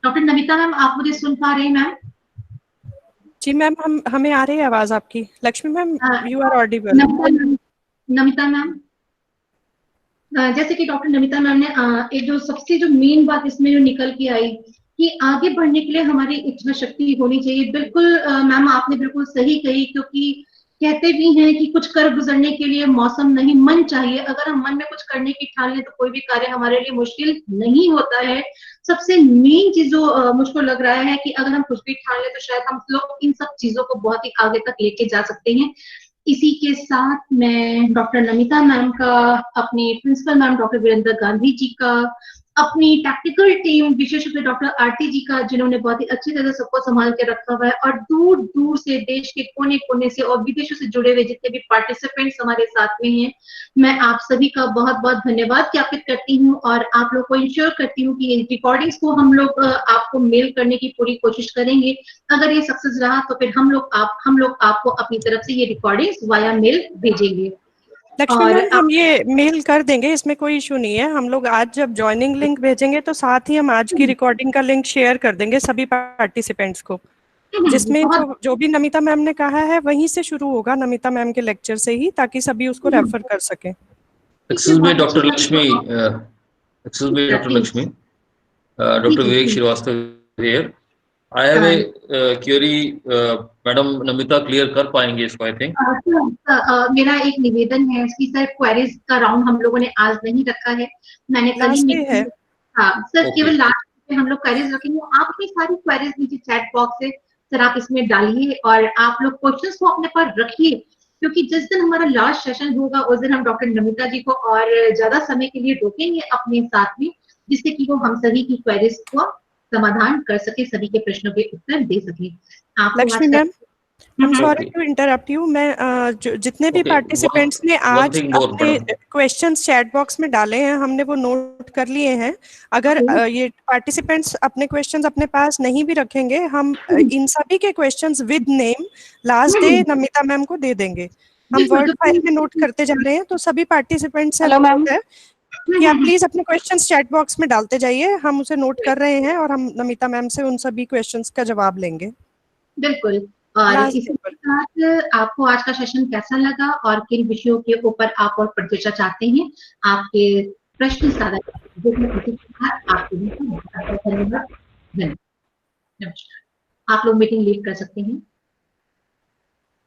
Speaker 2: डॉक्टर नमिता मैम, आप मुझे सुन पा रही हैं मैम?
Speaker 6: जी मैम, हमें आ रही है आवाज आपकी। Lakshmi ma'am, you are audible.
Speaker 2: Namita ma'am, जैसे कि डॉक्टर नमिता मैम ने एक जो सबसे जो मेन बात इसमें जो निकल के आई कि आगे बढ़ने के लिए हमारी इच्छा शक्ति होनी चाहिए। बिल्कुल मैम, आपने बिल्कुल सही कही, क्योंकि कहते भी हैं कि कुछ कर गुजरने के लिए मौसम नहीं, मन चाहिए। अगर हम मन में कुछ करने की ठान लें तो कोई भी कार्य हमारे लिए मुश्किल नहीं होता है। सबसे मेन चीज जो मुझको लग रहा है कि अगर हम कुछ भी ठान लें तो शायद हम लोग इन सब चीजों को बहुत ही आगे तक लेके जा सकते हैं। इसी के साथ मैं डॉक्टर नमिता मैम का, अपनी principal ma'am doctor Virendra Gandhi ji का, अपनी टैक्टिकल टीम विशेष रूप से डॉक्टर आरती जी का, जिन्होंने बहुत ही अच्छी तरह सबको संभाल के रखा हुआ है, और दूर दूर से देश के कोने कोने से और विदेशों से जुड़े हुए जितने भी पार्टिसिपेंट्स हमारे साथ में हैं, मैं आप सभी का बहुत बहुत धन्यवाद ज्ञापित करती हूँ। और आप लोग को इंश्योर करती हूँ कि रिकॉर्डिंग्स को हम लोग आपको मेल करने की पूरी कोशिश करेंगे। अगर ये सक्सेस रहा तो फिर हम लोग आपको अपनी तरफ से ये रिकॉर्डिंग्स वाया मेल भेजेंगे।
Speaker 6: लक्ष्मी मैम, हम ये मेल कर देंगे, इसमें कोई इशू नहीं है। हम लोग आज जब ज्वाइनिंग लिंक भेजेंगे तो साथ ही हम आज की रिकॉर्डिंग का लिंक शेयर कर देंगे सभी पार्टिसिपेंट्स को। जिसमें
Speaker 2: बहुत
Speaker 6: जो भी नमिता मैम ने कहा है वहीं से शुरू होगा, नमिता मैम के लेक्चर से ही, ताकि सभी उसको रेफर कर सकें।
Speaker 7: Excuse me,
Speaker 2: बहुत
Speaker 7: Dr.
Speaker 2: अच्छी
Speaker 7: Lakshmi. Excuse me, Dr.
Speaker 2: बात
Speaker 7: Lakshmi.
Speaker 2: Ji,
Speaker 7: Dr.
Speaker 2: Ji,
Speaker 7: Vivek
Speaker 2: ji.
Speaker 7: Srivastava here. I have
Speaker 2: हाँ,
Speaker 7: a query. Madam Namita clear कर पाएंगे इसको, I think.
Speaker 2: मेरा एक निवेदन है कि सर क्वेरीज का राउंड हम लोगों ने आज नहीं रखा है, मैंने कल ही
Speaker 6: लास्ट डे है।
Speaker 2: हाँ सर,
Speaker 7: Okay.
Speaker 2: केवल लास्ट में हम लोग क्वेरीज रखेंगे। आप अपनी सारी क्वेरीज नीचे चैट बॉक्स से सर आप इसमें डालिए और आप लोग क्वेश्चंस को अपने पास रखिए, क्योंकि जिस दिन हमारा लास्ट सेशन होगा उस दिन हम डॉक्टर नमिता जी को और ज्यादा समय के लिए रोकेंगे अपने साथ में, जिससे कि वो हम सभी की क्वेरीज को समाधान कर सके, सभी के प्रश्नों के उत्तर दे सके। आपको
Speaker 6: लक्ष्मी
Speaker 2: आज
Speaker 6: ma'am, I'm sorry
Speaker 7: Okay.
Speaker 6: to interrupt you. मैं जितने भी
Speaker 7: Okay.
Speaker 6: पार्टिसिपेंट्स ने
Speaker 7: One
Speaker 6: आज
Speaker 7: thing more,
Speaker 6: अपने
Speaker 7: madam.
Speaker 6: क्वेश्चंस चैट बॉक्स में डाले हैं, हमने वो नोट कर लिए हैं। अगर ये पार्टिसिपेंट्स अपने क्वेश्चंस अपने पास नहीं भी रखेंगे, हम इन सभी के questions with name last day Namita ma'am को दे देंगे। हम वर्ड फाइल में नोट करते जा रहे हैं, तो सभी पार्टिसिपेंट्स से अनुरोध है कि आप प्लीज अपने क्वेश्चंस चैट बॉक्स में डालते जाइए, हम उसे नोट कर रहे हैं और हम नमिता मैम से उन सभी क्वेश्चंस का जवाब लेंगे।
Speaker 2: बिल्कुल। और
Speaker 6: Last
Speaker 2: इसी
Speaker 6: paper.
Speaker 2: के साथ आपको आज का सेशन कैसा लगा और किन विषयों के ऊपर आप और चर्चा चाहते हैं, आपके प्रश्न साझा आपको धन्यवाद। नमस्कार, आप लोग मीटिंग लीव कर सकते हैं।